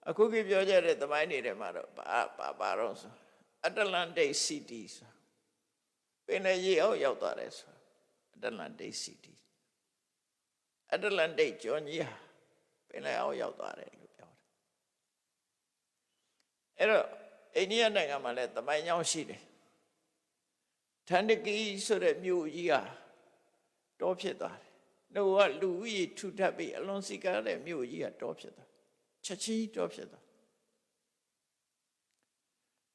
အခုကပြောကြတဲ့သမိုင်းတွေထဲမှာတော့ဘာတော့ဆိုအတ္တလန်တိတ်စီတီဆိုပင်လေရေအောက်ရောက်သွားတယ်ဆိုအတ္တလန်တိတ်စီတီအတ္တလန်တိတ်ကျော်ကြီးဟာပင်လေအောက်ရောက်သွားတယ်လို့ပြောတယ်အဲ့တော့အိန္ဒိယနိုင်ငံမှာလည်းသမိုင်းကြောင်းရှိတယ်ဓန္တကိဆိုတဲ့မြို့ကြီးဟာတောဖြစ်သွားတယ်နှုတ်ကလူဦးရေထူထပ်ပြီးအလွန်စီကားတဲ့မြို့ကြီးကတောဖြစ်သွားချက်ချင်းတောဖြစ်သွား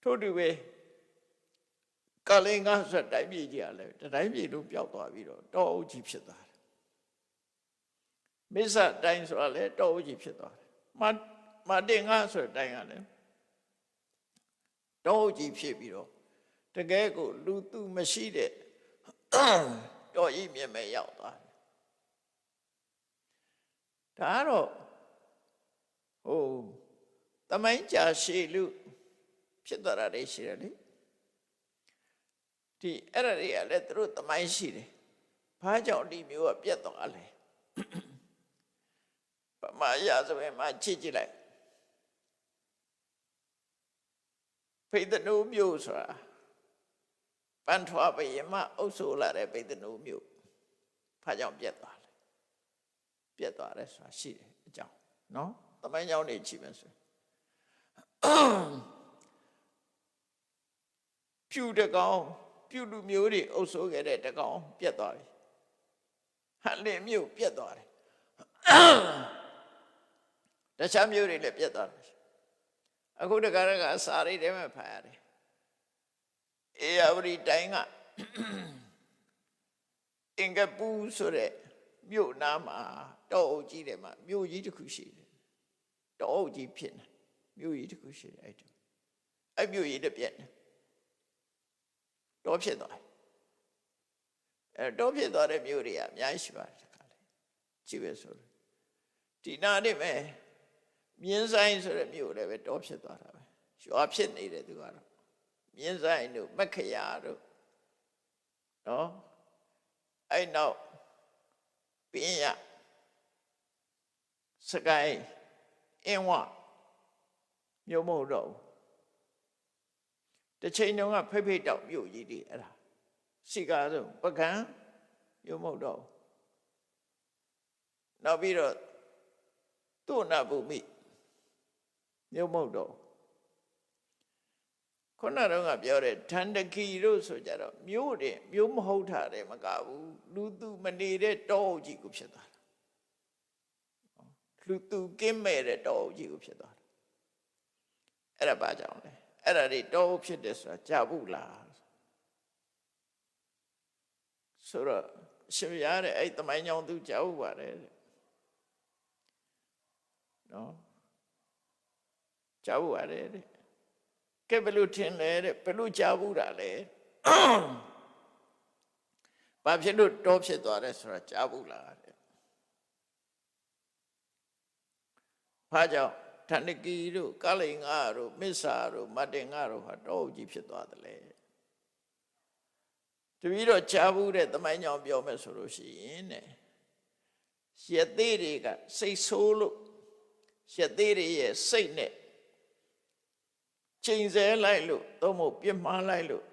ထို့တူပဲကာလိင်္ဂဆိုတဲ့တိုင်းပြည်ကြီးကလည်းတိုင်းပြည်လုံးပျောက်သွားပြီးတော့တောအုပ်ကြီးဖြစ်သွားတယ်မစ္ဆာတိုင်းဆိုတာလည်းတောအုပ်ကြီးဖြစ်သွားတယ်မတင်္ဂဆိုတဲ့တိုင်းကလည်းတောအုပ်ကြီးဖြစ်ပြီးတော့တကယ်ကိုလူသူမရှိတဲ့တောကြီးမြင်မဲ့ရောက်သွားတယ်ဒါကတော့သမိုင်းကြာရှည်လူဖြစ်သွားတာတွေရှိတယ်လေဒီအဲ့ဒါတွေကလည်းသူတို့သမိုင်းရှိတယ်ဘာကြောင့်ဒီမျိုးကပြတ်သွားလဲပမာရဆိုရင်မှကြည့်လိုက်ဖိသနုမျိုးဆိုတာပန်ထွားဘယမအုပ်ဆိုလာတဲ့ဖိသနုမျိုးဘာကြောင့်ပြတ်သွားလဲပြတ်သွားတယ်ဆိုတာရှိတယ်အကြောင်းနော်သမိုင်းကြောင်းနေကြည့်မယ်ဆိုဖြူတကောင် ပြုလူမျိုးတွေအုပ်စိုးခဲ့တဲ့တကောင်ပြတ်သွားပြီဟန်လင်းမြို့ပြတ်သွားတယ်တခြားမြို့တွေလည်းပြတ်သွားတယ်အခုတခါကစာရိတ်ထဲမှာဖတ်ရတယ်အေယဝတီတိုင်းကအင်္ဂပူဆိုတဲ့မြို့နားမှာတောအုပ်ကြီးတယ်မှာမြို့ကြီးတစ်ခုရှိတယ်တောအုပ်ကြီးဖြစ်နေမြို့ကြီးတစ်ခုရှိတယ်အဲ့မြို့ကြီးတစ်ပြက်နေတောဖြစ်သွားတောဖြစ်သွားတဲ့မြို့တွေကအများကြီးရှိပါတယ်တခါလေကြည့်ပဲဆိုလို့ဒီနားနေမယ်မြင်းဆိုင်ဆိုတဲ့မြို့လည်းပဲတောဖြစ်သွားတာပဲရွာဖြစ်နေတယ်သူကတော့မြင်းဆိုင်တို့မက္ခရာတို့နော်အဲ့နောက်ပင်ရစကိုင်းအင်းဝမြို့မဟုတ်တော့တစ်ချိန်တုန်းကဖိတ်ဖိတ်တောက်မြို့ကြီးတွေအဲ့ဒါစီကားဆုံးပကံမြို့မဟုတ်တော့နောက်ပြီးတော့သူ့နာဘူမိမြို့မဟုတ်တော့ခုနကတော့ပြောတဲ့ထန်တကီတို့ဆိုကြတော့မြို့တယ်မြို့မဟုတ်တာတယ်မကဘူးလူသူမနေတဲ့တောအုပ်ကြီးကိုဖြစ်သွားတာလူသူကင်းမဲ့တဲ့တောအုပ်ကြီးကိုဖြစ်သွားတာအဲ့ဒါဘာကြောင့်လဲအဲ့ဒါတွေတောအုပ်ဖြစ်တယ်ဆိုတာကြားဘူးလားဆိုတော့ရှင်ရတဲ့အဲ့သမိုင်းကြောင့်သူကြားဘူးပါတယ်နော်ကြားဘူးပါတယ်ကဲဘယ်လိုထင်လဲတဲ့ဘယ်လိုကြားဘူးတာလဲဘာဖြစ်လို့တောဖြစ်သွားတယ်ဆိုတာကြားဘူးလားတဲ့ဘာကြောင့်ထန်တကီတို့ကလိန်ငါတို့မစ္ဆာတို့မတင်ငါတို့ဟာတောအုပ်ကြီးဖြစ်သွားတယ်လေတပီတော့ကြားဘူးတဲ့သမိုင်းကြောင့်ပြောမယ်ဆိုလို့ရှိရင်တဲ့ရသေးတွေကစိတ်ဆိုးလို့ရသေးတွေရဲ့စိတ်နဲ့ချိန်ဆလိုက်လို့သို့မဟုတ်ပြစ်မှားလိုက်လို့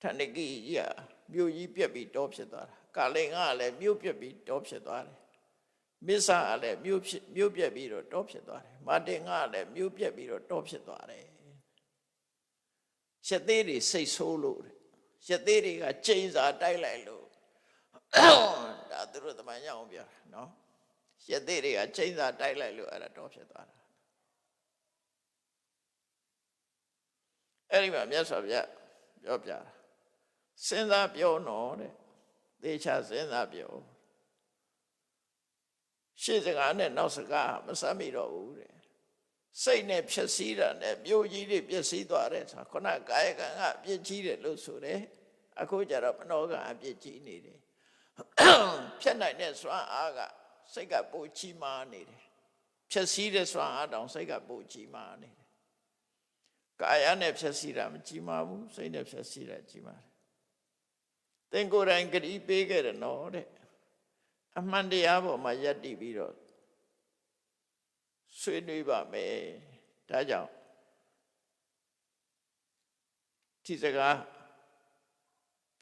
ထန်တကီကြီးမြို့ကြီးပြက်ပြီးတောဖြစ်သွားတာကာလိန်ကလည်းမြို့ပြက်ပြီးတောဖြစ်သွားတယ်မစ္ဆာကလည်းမြို့ပြက်ပြီးတော့တောဖြစ်သွားတယ်မတင်ကလည်းမြို့ပြက်ပြီးတော့တောဖြစ်သွားတယ်ရသေးတွေစိတ်ဆိုးလို့ရသေးတွေကချိန်စာတိုက်လိုက်လို့ဒါသူတို့သမိုင်းကြောင့်ပြောတာနော်ရသေးတွေကချိန်စာတိုက်လိုက်လို့အဲ့ဒါတောဖြစ်သွားတာအဲ့ဒီမှာမြတ်စွာဘုရားပြောပြတာစဉ်းစားပြောနော်တဲ့သေချာစဉ်းစားပြောရှေ့စကားနဲ့နောက်စကားမစမ်းမိတော့ဘူးတဲ့စိတ်နဲ့ဖြည့်စည်းတာနဲ့မြို့ကြီးတွေပြည့်စည်သွားတယ်ဆိုတာခုနကာယကံကအပြစ်ကြီးတယ်လို့ဆိုတယ်အခုကျတော့မနောကံအပြစ်ကြီးနေတယ်ဖြတ်နိုင်တဲ့စွမ်းအားကစိတ်ကပိုကြီးမားနေတယ်ဖြည့်စည်းတဲ့စွမ်းအားတောင်စိတ်ကပိုကြီးမားနေတယ်ကာယနဲ့ဖြည့်စည်းတာမကြီးမားဘူးစိတ်နဲ့ဖြည့်စည်းတာကြီးမားတယ်သင်ကိုယ်တိုင်ဂရုပေးခဲ့တယ်နော်တဲ့အမှန်တရားပေါ်မှာယက်တည်ပြီးတော့ဆွေးနွေးပါမယ်ဒါကြောင့်ဒီစကား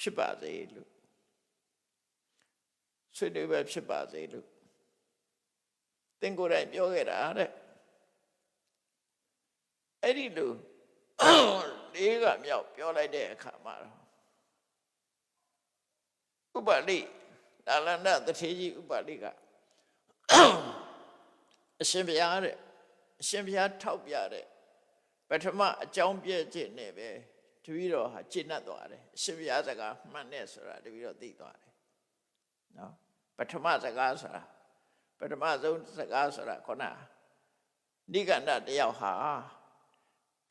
ဖြစ်ပါစေလို့ဆွေးနွေးပဲဖြစ်ပါစေလို့သင်ကိုယ်တိုင်ပြောခဲ့တာတဲ့အဲ့ဒီလိုလေးကမြောက်ပြောလိုက်တဲ့အခါမှာဥပလိလာလန္ဒတထေကြီးဥပလိကအရှင်ဘုရားတဲ့အရှင်ဘုရားထောက်ပြတဲ့ပထမအကြောင်းပြချက်နဲ့ပဲတပည့်တော်ဟာကျင့်တတ်သွားတယ်အရှင်ဘုရားစကားမှန်တဲ့ဆိုတာတပည့်တော်သိသွားတယ်နော်ပထမစကားဆိုတာပထမဆုံးစကားဆိုတာခေါနာနိဂန္ဓတယောက်ဟာ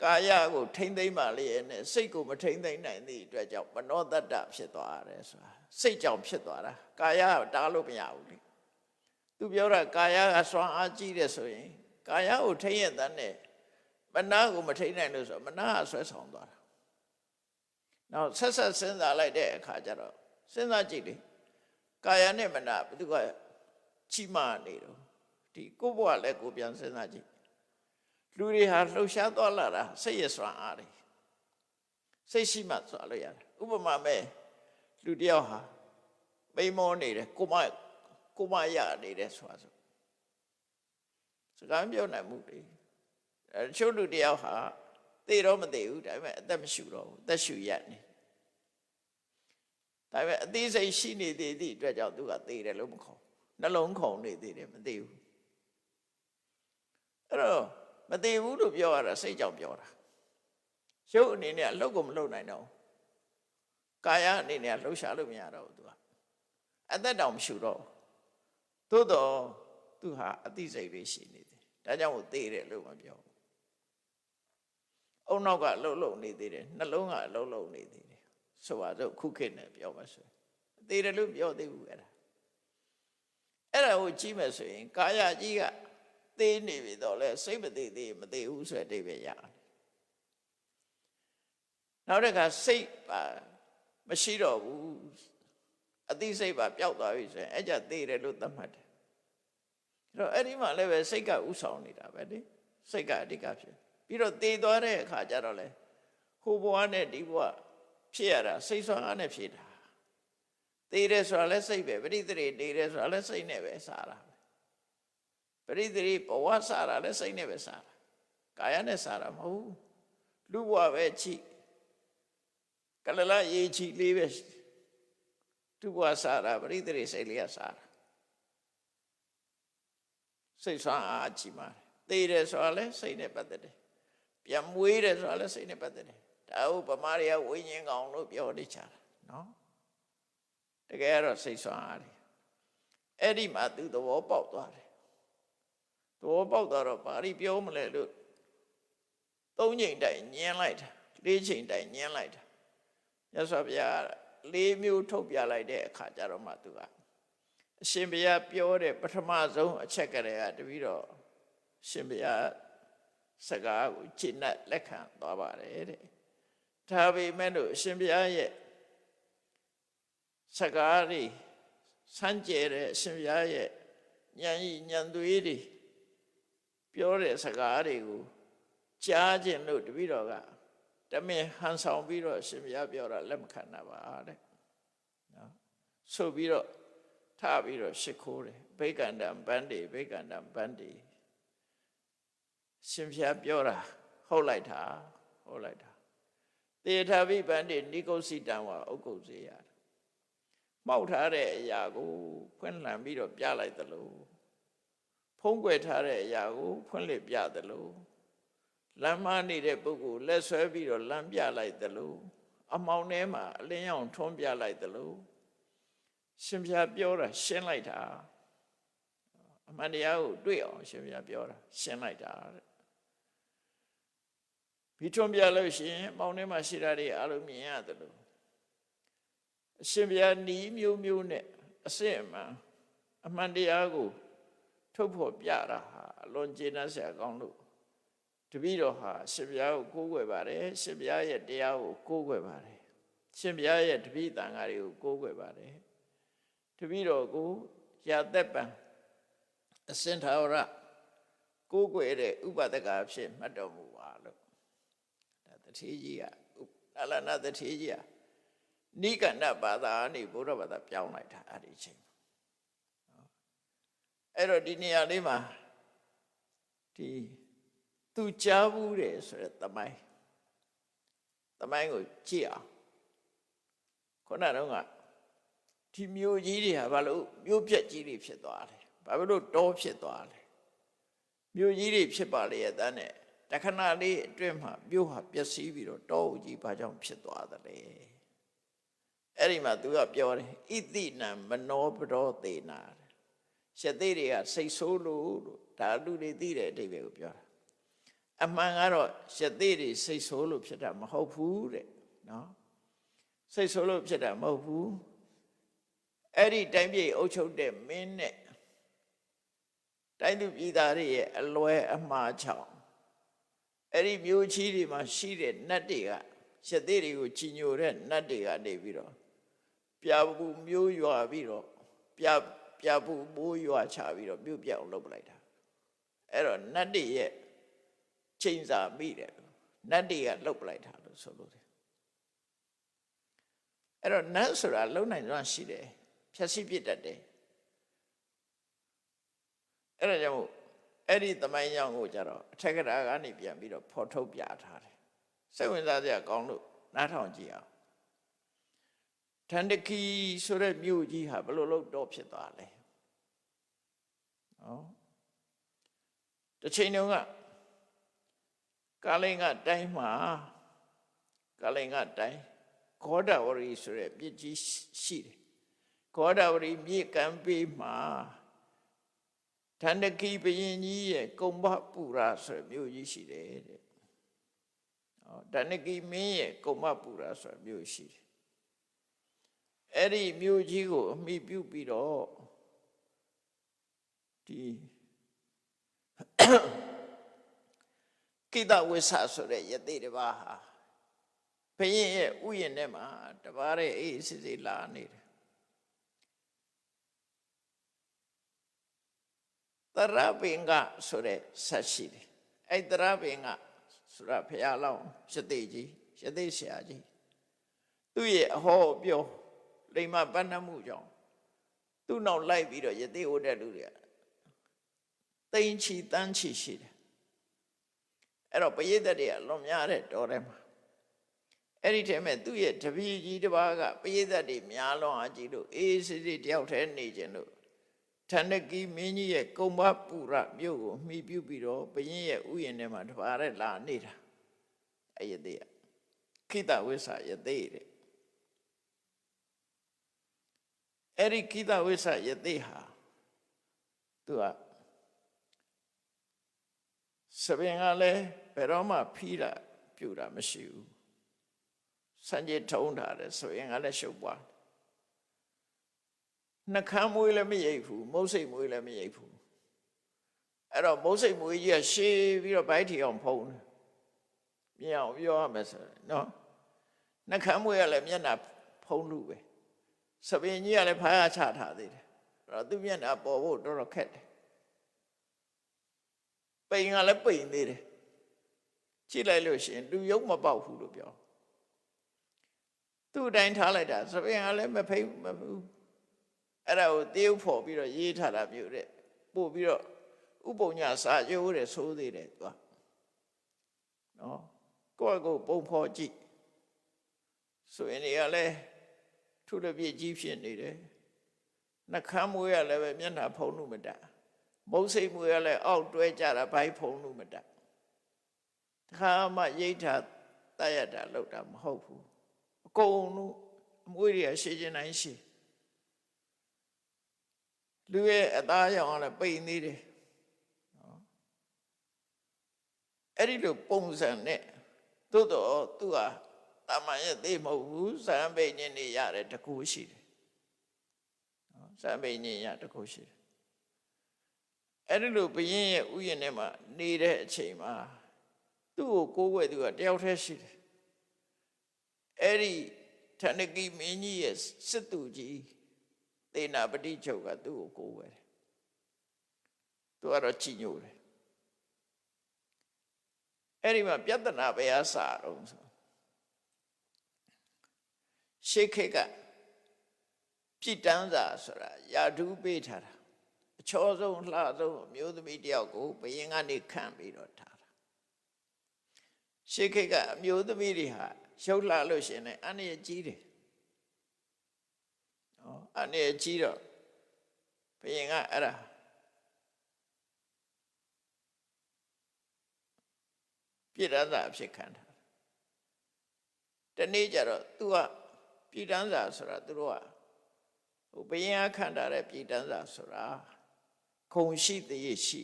ကာယကိုထိမ့်သိမ့်ပါလေနဲ့စိတ်ကိုမထိမ့်သိမ့်နိုင်သည့်အတွက်ကြောင့်မနောတတ္တဖြစ်သွားတယ်ဆိုတာစိတ်ကြောင့်ဖြစ်သွားတာကာယကတားလို့မရဘူးလေသူပြောတာကာယကစွမ်းအားကြီးတယ်ဆိုရင်ကာယကိုထိမ့်ရတဲ့နဲ့မနာကိုမထိမ့်နိုင်လို့ဆိုမနာကဆွဲဆောင်သွားတာနောက်ဆက်ဆက်စဉ်းစားလိုက်တဲ့အခါကျတော့စဉ်းစားကြည့်လေကာယနဲ့မနာဘယ်သူကကြီးမားနေတော့ဒီကိုယ့်ဘဝလည်းကိုပြန်စဉ်းစားကြည့်လူတွေဟာလှုပ်ရှားသွားလာတာစိတ်ရစွမ်းအားတွေစိတ်ရှိမှသွားလို့ရတယ်ဥပမာမဲ့လူတယောက်ဟာမိန်မောနေတယ်ကိုမရနေတယ်ဆိုတာဆိုစကားပြောနိုင်မှုတွေချို့လူတယောက်ဟာသိတော့မသိဘူးဒါပေမဲ့အသက်မရှူတော့ဘူးအသက်ရှူရနေ ဒါပေမဲ့အသေးစိတ်ရှိနေသေးသည့်အတွက်ကြောင့်သူကသေတယ်လို့မခေါ်နှလုံးခုန်နေသေးတယ်မသေးဘူးအဲ့တော့မသေးဘူးလို့ပြောရတာစိတ်ကြောင့်ပြောတာရုပ်အနေနဲ့အလုပ်ကိုမလုပ်နိုင်တော့ကာယအနေနဲ့လှုပ်ရှားလို့မရတော့ဘူးသူကအသက်တောင်မရှိတော့သို့တော့သူဟာအသိစိတ်လေးရှိနေတယ်ဒါကြောင့်ကိုသေတယ်လို့မပြောဘူးအုံနောက်ကလှုပ်လှုပ်နေသေးတယ်နှလုံးကလှုပ်လှုပ်နေသေးတယ်ဆိုပါစို့ခုခေတ်နဲ့ပြောမှဆိုသေတယ်လို့ပြောသေးဘူးအဲ့ဒါကိုကြည့်မယ်ဆိုရင်ကာယကြီးကသေနေပြီတော့လဲစိတ်မသေးသေးမသေးဘူးဆိုတဲ့အဓိပ္ပာယ်ရတယ်နောက်တစ်ခါစိတ်ပါမရှိတော့ဘူးအသိစိတ်ပါပျောက်သွားပြီဆိုရင်အဲ့ကြသေတယ်လို့သတ်မှတ်တယ်အဲ့တော့အဲ့ဒီမှာလည်းပဲစိတ်ကဥဆောင်နေတာပဲလေစိတ်ကအဓိကဖြစ်ပြီးတော့သေသွားတဲ့အခါကျတော့လေဟိုဘဝနဲ့ဒီဘဝဖြစ်ရတာစိတ်ဆွမ်းအားနဲ့ဖြစ်တာသေတယ်ဆိုတာလည်းစိတ်ပဲပရိသေသေတယ်ဆိုတာလည်းစိတ်နဲ့ပဲစားတာပရိသေဘဝစားတာလည်းစိတ်နဲ့ပဲစားတာကာယနဲ့စားတာမဟုတ်ဘူးလူဘဝပဲချိကလလရေချိလေးပဲသူဘဝစားတာပရိသေစိတ်လေးကစားတာစိတ်ဆွမ်းအားချိမှာသေတယ်ဆိုတာလည်းစိတ်နဲ့ပတ်သက်တယ်ပြန်မွေးတယ်ဆိုတာလည်းစိတ်နဲ့ပတ်သက်တယ်ဒါဟုတ်ဗမာတွေကဝိညာဉ်ကောင်လို့ပြောနေကြတာနော်တကယ်တော့စိတ်ဆွမ်းအားတယ်အဲ့ဒီမှာသူသဘောပေါက်သွားတယ်သဘောပေါက်သွားတော့ဘာလို့ပြောမလဲလို့၃ချိန်တိုင်ညင်းလိုက်တာ၄ချိန်တိုင်ညင်းလိုက်တာမြတ်စွာဘုရား၄မျိုးထုတ်ပြလိုက်တဲ့အခါကျတော့မှသူကအရှင်ဘုရားပြောတဲ့ပထမဆုံးအချက်ကလေးကတပည့်တော်ရှင်ဘုရားစကားကိုကျင့်တတ်လက်ခံသွားပါတယ်တဲ့ဒါပေမဲ့လို့အရှင်ဘုရားရဲ့စကားတွေစမ်းကြဲတဲ့အရှင်ဘုရားရဲ့ဉာဏ်ကြီးဉာဏ်သွေးတွေပြောတဲ့စကားတွေကိုကြားခြင်းလို့တပည့်တော်ကတမင်ဟန်ဆောင်ပြီးတော့အရှင်ဘုရားပြောတာလက်မခံတာပါတဲ့နော်ဆိုပြီးတော့ထပြီးတော့ရှ िख ိုးတယ်ဘိက္ခန္တံဗန္တိဘိက္ခန္တံဗန္တိရှင်ဘုရားပြောတာဟုတ်လိုက်တာသေထာဘိဗန္တိနိကုစိတံဝါဥက္ကုစေယမှောက်ထားတဲ့အရာကိုဖွင့်လှန်ပြီးတော့ပြလိုက်သလိုဖုံးကွယ်ထားတဲ့အရာကိုဖွင့်လှစ်ပြသလိုလမ်းမနေတဲ့ပုဂ္ဂိုလ်လက်ဆွဲပြီးတော့လမ်းပြလိုက်သလိုအမောင်ထဲမှာအလင်းရောင်ထွန်းပြလိုက်သလိုရှင်ဘုရားပြောတာရှင်းလိုက်တာအမှန်တရားကိုတွေ့အောင်ရှင်ဘုရားပြောတာရှင်းလိုက်တာတဲ့ဒီထွန်းပြလို့ရှိရင်အမောင်ထဲမှာရှိတာတွေအလုံးမြင်ရတယ်လို့အရှင်ဘုရားဤမျိုးမျိုးနဲ့အစစ်အမှန်အမှန်တရားကိုထုတ်ဖော်ပြတာဟာအလွန်ကျေနပ်စရာကောင်းလို့တပည့်တော်ဟာရှင်ဘုရားကိုကိုးကွယ်ပါတယ်ရှင်ဘုရားရဲ့တရားကိုကိုးကွယ်ပါတယ်ရှင်ဘုရားရဲ့တပည့်တန်ဃာတွေကိုကိုးကွယ်ပါတယ်တပည့်တော်ကိုရာသက်ပံအစင်ထာဝရကိုးကွယ်တဲ့ဥပဒကအဖြစ်မှတ်တော်မူပါလို့ဒါတထေးကြီးကအလနာတထေးကြီးကနိကန္နဘာသာနေဘုရားဘာသာပြောင်းလိုက်တာအဲ့ဒီအချိန်အဲ့တော့ဒီနေရာလေးမှာဒီသူကြားဘူးတယ်ဆိုတဲ့သမိုင်းကိုကြည့်အောင်ခုနကတော့ဒီမြို့ကြီးတွေဟာဘာလို့မြို့ပြက်ကြီးတွေဖြစ်သွားလဲဘာလို့တောဖြစ်သွားလဲမြို့ကြီးတွေဖြစ်ပါလေရဲ့တန်းနဲ့တခဏလေးအတွင်းမှာမြို့ဟာပျက်စီးပြီးတော့တောကြီးဘာကြောင့်ဖြစ်သွားသလဲအဲ့ဒီမှာသူကပြောတယ်ဣတိနံမနောပရောသေနာရှသေတွေကစိတ်ဆိုးလို့ဒါလူတွေသိတဲ့အဓိပ္ပာယ်ကိုပြောတာအမှန်ကတော့ရှသေတွေစိတ်ဆိုးလို့ဖြစ်တာမဟုတ်ဘူးတဲ့နော်စိတ်ဆိုးလို့ဖြစ်တာမဟုတ်ဘူးအဲ့ဒီတိုင်းပြည်အုပ်ချုပ်တဲ့မင်းနဲ့တိုင်းသူပြည်သားတွေရဲ့အလွဲအမှားချောင်အဲ့ဒီမျိုးချီးတွေမှာရှိတဲ့နတ်တွေကရှသေတွေကိုကြီးညိုတဲ့နတ်တွေကနေပြီးတော့ပြပူမျိုးရွာပြီးတော့ပြပူမိုးရွာချပြီးတော့မြို့ပြောက်လုပ်လိုက်တာအဲ့တော့နတ်တွေရဲ့ချိန်စာမိတယ်နတ်တွေကလှုပ်လိုက်တာလို့ဆိုလို့တယ်အဲ့တော့နတ်ဆိုတာလုံနိုင်စွမ်းရှိတယ်ဖြတ်စီးပြစ်တတ်တယ်အဲ့ဒါကြောင့်အဲ့ဒီသမိုင်းကြောင့်ကိုကြတော့အထက်ကရာကနေပြန်ပြီးတော့ဖော်ထုတ်ပြထားတယ်စိတ်ဝင်စားစရာကောင်းလို့နားထောင်ကြည့်အောင် ထန္ဒကိဆိုတဲ့မြို့ကြီးဟာဘယ်လိုလုပ်တော့ဖြစ်သွားလဲနော်တစ်ချိန်တုန်းကကာလိန်ကတိုင်းမှာကာလိန်ကတိုင်းဂေါဒဝရီဆိုတဲ့မြစ်ကြီးရှိတယ်ဂေါဒဝရီမြစ်ကမ်းဘေးမှာထန္ဒကိဘုရင်ကြီးရဲ့ကုံဘပူရာဆိုတဲ့မြို့ကြီးရှိတယ်တဲ့ထန္ဒကိမင်းရဲ့ကုံဘပူရာဆိုတဲ့မြို့ရှိတယ်အဲ့ဒီမြို့ကြီးကိုအမိပြုပြီးတော့ဒီကိတဝိဆာဆိုတဲ့ယသိတစ်ပါးဟာဘုရင်ရဲ့ဥယျာဉ်ထဲမှာတပါးရဲ့အေးစစ်စစ်လာနေတယ်တရပင်ကဆိုတဲ့ဆက်ရှိတယ်အဲ့တရပင်ကဆိုတာဘုရားလောင်းယသိကြီးယသိဆရာကြီးသူ့ရဲ့အဟောပြောလိမ္မာပဏ္ဏမှုကြောင့်သူ့နောက်လိုက်ပြီးတော့ယသိဝတ်တဲ့လူတွေကတိန်ချီတန်းချီရှိတယ်အဲ့တော့ပရိသတ်တွေကလွန်များတဲ့တော်ထဲမှာအဲ့ဒီထဲမှာသူ့ရဲ့တပည့်ကြီးတစ်ပါးကပရိသတ်တွေများလွန်အားကြီးလို့အေးစစ်စစ်တယောက်တည်းနေခြင်းလို့ထန္ဒကိမင်းကြီးရဲ့ကုံဘပူရမြို့ကိုမှီပြုပြီးတော့ဘုရင်ရဲ့ဥယျာဉ်ထဲမှာတစ်ပါးတဲ့လာနေတာအဲ့ယသိကခိတဝိဆာယသိတဲ့အဲ့ဒီကိတဝိဆယသိဟာသူကစပင်ကလည်းဘယ်တော့မှဖီးတာပြူတာမရှိဘူးစံကြေထုံးထားတယ်စပင်ကလည်းရှုပ်ပွားနှခမ်းမွေးလည်းမရိပ်ဘူးမုတ်စိတ်မွေးလည်းမရိပ်ဘူးအဲ့တော့မုတ်စိတ်မွေးကြီးကရှည်ပြီးတော့ဗိုက်ထီအောင်ဖုံးတယ်မြင်အောင်ပြောရမယ်ဆိုနော်နှခမ်းမွေးကလည်းမျက်နှာဖုံးလို့ပဲစပင်ကြီးကလည်းဖားရချထားသေးတယ်အဲ့တော့သူမျက်နှာပေါ်ဖို့တော်တော်ခက်တယ်ပိန်ကလည်းပိန်သေးတယ်ကြည့်လိုက်လို့ရှိရင်လူယုံမပေါက်ဘူးလို့ပြောသူ့အတိုင်းထားလိုက်တာစပင်ကလည်းမဖိတ်မဘူးအဲ့ဒါကိုတေးဥဖို့ပြီးတော့ရေးထားတာမျိုးတဲ့ပို့ပြီးတော့ဥပုံညာစာကျိုးတယ်ဆိုသေးတယ်သူကနော်ကိုယ့်ကိုပုံဖော်ကြည့်ဆိုရင်တွေကလည်းထုတပြည့်ကြီးဖြစ်နေတယ်နှခမ်းမွေးရလည်းပဲမျက်နှာဖုံးလို့မတတ်မုတ်စိတ်မွေးရလည်းအောက်တွဲကြတာဘိုက်ဖုံးလို့မတတ်တခါမှရိတ်တာတတ်ရတာလောက်တာမဟုတ်ဘူးအကုန်လုံးအမွေးတွေကရှည်ခြင်းတိုင်းရှည်လူရဲ့အသားရောင်လည်းပိန်သေးတယ်နော်အဲ့ဒီလိုပုံစံနဲ့သို့တော့သူကတာမန်ရဲ့သိမဟုတ်ဘူးဇံပိညင်နေရတယ်တကူရှိတယ်နော်ဇံပိညင်ရတကူရှိတယ်အဲ့ဒီလိုဘုရင်ရဲ့ဥယျာဉ်ထဲမှာနေတဲ့အချိန်မှာသူ့ကိုကိုးကွယ်သူကတယောက်တည်းရှိတယ်အဲ့ဒီထန္ဒကိမင်းကြီးရဲ့စစ်သူကြီးသေနာပတိချုပ်ကသူ့ကိုကိုးကွယ်တယ်သူကတော့ကြည်ညိုတယ်အဲ့ဒီမှာပြဿနာဘယ်အစားတော့ဆိုရှေးခေတ်ကပြည်တန်းစာဆိုတာယာဓုပေးထားတာအချောဆုံးလှဆုံးအမျိုးသမီးတယောက်ကိုဘုရင်ကနေခံပြီးတော့ထားတာရှေးခေတ်ကအမျိုးသမီးတွေဟာရုပ်လှလို့ရှင်လည်းအန္တရာယ်ကြီးတယ်နော်အန္တရာယ်ကြီးတော့ဘုရင်ကအဲ့ဒါပြည်တန်းစာအဖြစ်ခံထားတာတနေ့ကျတော့ तू ကပြည်တန်းစာဆိုတာသူတို့ကဘုရင်ကခံထားတဲ့ပြည်တန်းစာဆိုတာခုံရှိသေးရှိ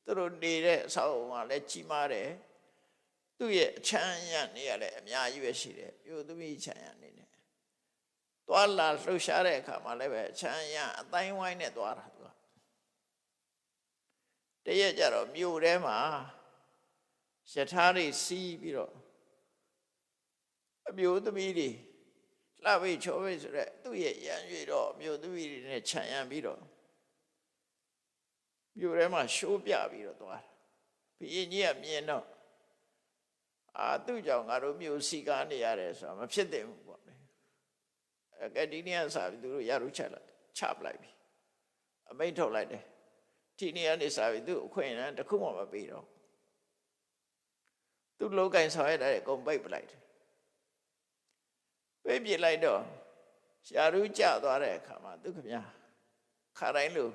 သူတို့နေတဲ့အဆောက်အအုံကလည်းကြီးမားတယ်သူ့ရဲ့အချမ်းရနေရလည်းအများကြီးပဲရှိတယ်ပြုသမီးချမ်းရနေတယ်သွားလာလှုပ်ရှားတဲ့အခါမှာလည်းပဲအချမ်းရအတိုင်းဝိုင်းနဲ့သွားတာသူကတရက်ကြတော့မြို့ထဲမှာယထာတွေစီးပြီးတော့အမျိုးသမီးတွေလှပိတ်ချောပိတ်ဆိုတဲ့သူ့ရဲ့ရံရွေတော့အမျိုးသမီးတွေနဲ့ခြံရံပြီးတော့မြို့ထဲမှာရှိုးပြပြီးတော့သွားတာဘုရင်ကြီးကမြင်တော့သူ့ကြောင့်ငါတို့မြို့စီကားနေရတယ်ဆိုတာမဖြစ်သင့်ဘူးပေါ့လေကဲဒီနေ့ကစားပြီးသူတို့ရရုချက်လိုက်ချပလိုက်ပြီအမိန့်ထုတ်လိုက်တယ်ဒီနေ့ကနေစားပြီးသူ့အခွင့်အရေးတစ်ခုမှမပေးတော့သူ့လောက်ကင်ဆောင်ရတဲ့အကုန်ပိတ်ပလိုက်တယ်ပိတ်ပြလိုက်တော့ ရှာရူးကြသွားတဲ့အခါမှာသူခင်ဗျာခါတိုင်းလို့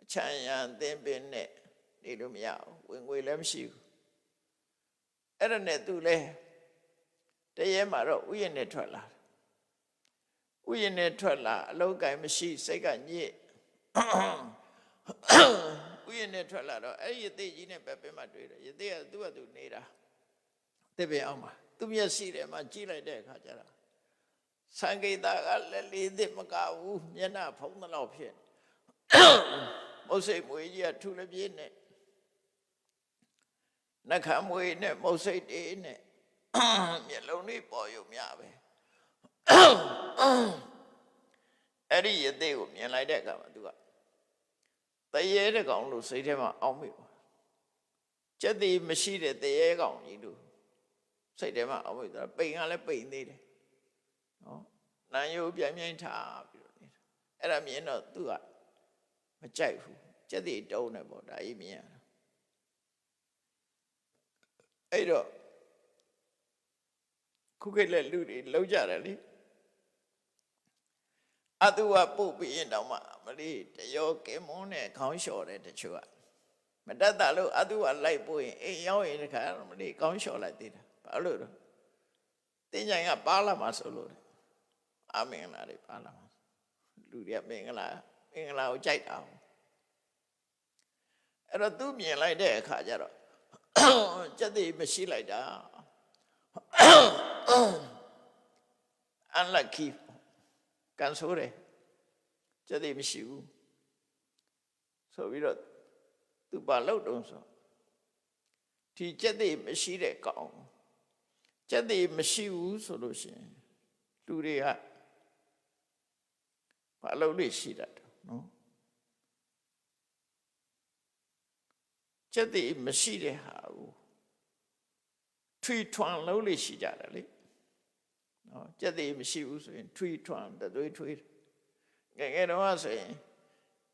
အချမ်းရံသင်ပင်နဲ့နေလို့မရဘူးဝင်ငွေလည်းမရှိဘူးအဲ့ဒါနဲ့သူလဲတရေမှာတော့ဥယျာဉ်နဲ့ထွက်လာဥယျာဉ်နဲ့ထွက်လာအလုံးကိုင်မရှိစိတ်ကညစ်ဥယျာဉ်နဲ့ထွက်လာတော့အဲ့ဒီရသေးကြီးနဲ့ပဲပင်မှတွေ့တယ်ရသေးကသူ့ကသူနေတာတစ်ပင်အောင်မှာသူမျက်စိထဲမှာကြည့်လိုက်တဲ့အခါကျတော့စံဂိတာကလက်လေးသစ်မကဘူးမျက်နှာဖုံးသလောက်ဖြစ်မုတ်စိတ်မွေးကြီးကထူလည်းပြင်းနဲ့နှခမ်းမွေးနဲ့မုတ်စိတ်တေးနဲ့မျက်လုံးလေးပေါ်ရုံများပဲအဲ့ဒီရသေးကိုမြင်လိုက်တဲ့အခါမှာသူကတရေတကောင်လို့စိတ်ထဲမှာအောင်းမိပါကျက်သေးမရှိတဲ့တရေကောင်ကြီးလို့စိတ်ထဲမှာအောင်းမိသွားပိန်ကလည်းပိန်သေးတယ်နော်နန်းရိုးပြိုင်ပြိုင်ထားပြီးတော့နေတာအဲ့ဒါမြင်တော့သူကမကြိုက်ဘူးကျက်သေးတုံးတယ်ပေါ့ဒါကြီးမြင်ရတာအဲ့တော့ခုခေတ်လက်လူတွေလောက်ကြတယ်လေအတူကပုတ်ပြီးရင်တော့မှမလေးတရောကဲမွန်းနဲ့ခေါင်းလျှော်တယ်တချို့ကမတတ်တာလို့အတူကလိုက်ပို့ရင်အိမ်ရောက်ရင်တခါမလေးခေါင်းလျှော်လိုက်သေးတာဘာလို့လဲတင်းကြိုင်ကပါလာမှာဆိုလို့အမင်္ဂလာတွေပါလာမှာလူတွေကမင်္ဂလာကိုကြိုက်တာအဲ့တော့သူမြင်လိုက်တဲ့အခါကျတော့စက်သိမရှိလိုက်တာunlucky ကန်ဆိုးတယ်စက်သိမရှိဘူးဆိုပြီးတော့သူပါလို့တုံးဆိုဒီစက်သိမရှိတဲ့ကောင်စက်သိမရှိဘူးဆိုလို့ရှိရင်လူတွေကဘာလို့လဲရှိတတ်တယ်နော်စက်သိမရှိတဲ့ဟာကိုထွေထွန်လုံးလေးရှိကြတယ်လေနော်စက်သိမရှိဘူးဆိုရင်ထွေထွန်တသွေးထွေးငယ်ငယ်တော့ဆိုရင်